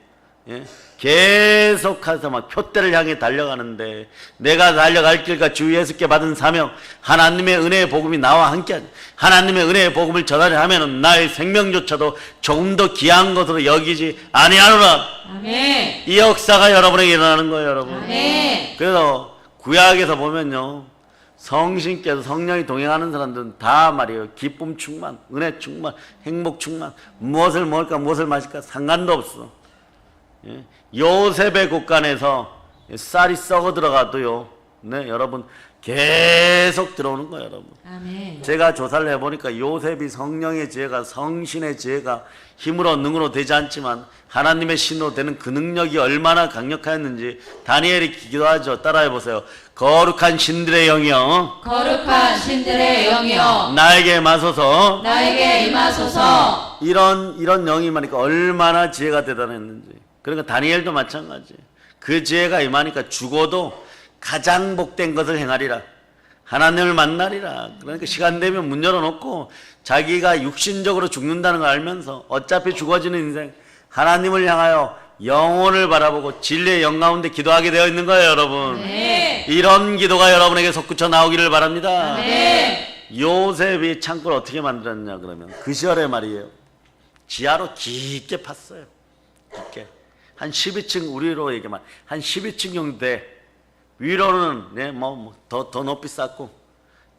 예? 계속해서 막 표대를 향해 달려가는데 내가 달려갈 길과 주 예수께 받은 사명, 하나님의 은혜의 복음이 나와 함께하니 하나님의 은혜의 복음을 전하려 하면은 나의 생명조차도 조금 더 귀한 것으로 여기지 아니하노라. 아멘. 이 역사가 여러분에게 일어나는 거예요, 여러분. 아멘. 그래서 구약에서 보면요, 성신께서 성령이 동행하는 사람들은 다 말이에요. 기쁨 충만, 은혜 충만, 행복 충만, 무엇을 먹을까 무엇을 마실까 상관도 없어. 예? 요셉의 곳간에서 쌀이 썩어 들어가도요, 네, 여러분 계속 들어오는 거예요, 여러분. 아멘. 제가 조사를 해보니까 요셉이 성령의 지혜가, 성신의 지혜가 힘으로 능으로 되지 않지만 하나님의 신으로 되는 그 능력이 얼마나 강력하였는지 다니엘이 기도하죠. 따라해보세요. 거룩한 신들의 영이여, 거룩한 신들의 영이여, 나에게 임하소서. 나에게 임하소서. 이런 영이 임하니까 얼마나 지혜가 대단했는지. 그러니까 다니엘도 마찬가지. 그 지혜가 임하니까 죽어도 가장 복된 것을 행하리라. 하나님을 만나리라. 그러니까 시간 되면 문 열어놓고 자기가 육신적으로 죽는다는 걸 알면서 어차피 죽어지는 인생, 하나님을 향하여 영혼을 바라보고 진리의 영 가운데 기도하게 되어 있는 거예요, 여러분. 네. 이런 기도가 여러분에게 솟구쳐 나오기를 바랍니다. 네. 요셉이 창고를 어떻게 만들었냐 그러면 그 시절에 말이에요, 지하로 깊게 팠어요. 깊게 한 12층, 우리로 얘기하면 한 12층 정도 돼. 위로는 네, 더 높이 쌓고,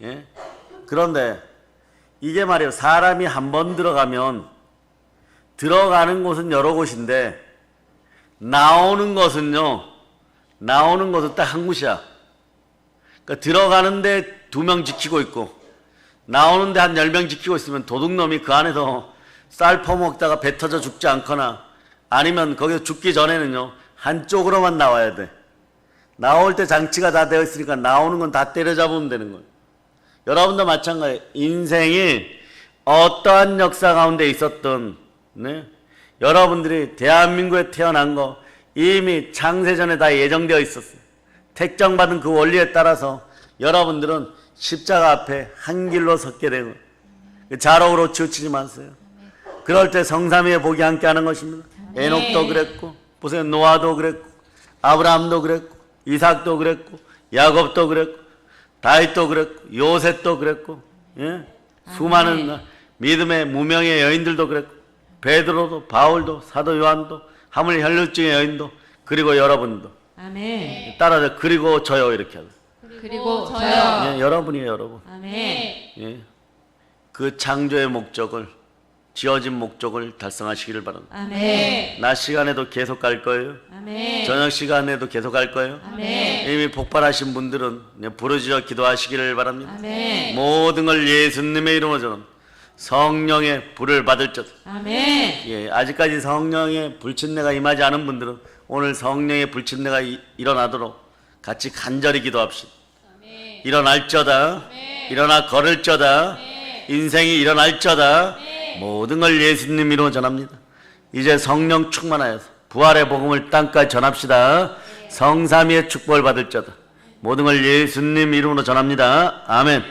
예? 그런데 이게 말이에요, 사람이 한 번 들어가면 들어가는 곳은 여러 곳인데 나오는 것은 딱 한 곳이야. 그러니까 들어가는데 2명 지키고 있고 나오는데 한 10명 지키고 있으면 도둑놈이 그 안에서 쌀 퍼먹다가 배 터져 죽지 않거나 아니면 거기서 죽기 전에는요, 한쪽으로만 나와야 돼. 나올 때 장치가 다 되어 있으니까 나오는 건 다 때려잡으면 되는 거예요. 여러분도 마찬가지예요. 인생이 어떠한 역사 가운데 있었던, 네? 여러분들이 대한민국에 태어난 거 이미 창세전에 다 예정되어 있었어요. 택정받은 그 원리에 따라서 여러분들은 십자가 앞에 한 길로 섰게 되고 자록으로 치우치지 마세요. 그럴 때 성삼위의 복이 함께하는 것입니다. 에녹도 그랬고, 보세요, 노아도 그랬고, 아브라함도 그랬고, 이삭도 그랬고, 야곱도 그랬고, 다윗도 그랬고, 요셉도 그랬고, 예? 수많은 믿음의 무명의 여인들도 그랬고, 베드로도, 바울도, 사도 요한도, 하물 혈류증의 여인도, 그리고 여러분도. 아멘. 따라서 그리고 저요 이렇게 하고. 그리고 저요. 예, 여러분이에요, 여러분. 아멘. 예. 그 창조의 목적을, 지어진 목적을 달성하시기를 바랍니다. 아멘. 낮 시간에도 계속 갈 거예요. 아멘. 저녁 시간에도 계속 갈 거예요. 아멘. 이미 복발하신 분들은 부르짖어 기도하시기를 바랍니다. 아멘. 모든 걸 예수님의 이름으로 전합니다. 성령의 불을 받을 것. 아멘. 예, 아직까지 성령의 불침내가 임하지 않은 분들은 오늘 성령의 불침내가 일어나도록 같이 간절히 기도합시다. 아멘. 일어날저다. 아멘. 일어나 걸을저다. 아멘. 인생이 일어날저다. 아멘. 모든 걸 예수님 이름으로 전합니다. 이제 성령 충만하여서 부활의 복음을 땅까지 전합시다. 성삼위의 축복을 받을저다. 모든 걸 예수님 이름으로 전합니다. 아멘.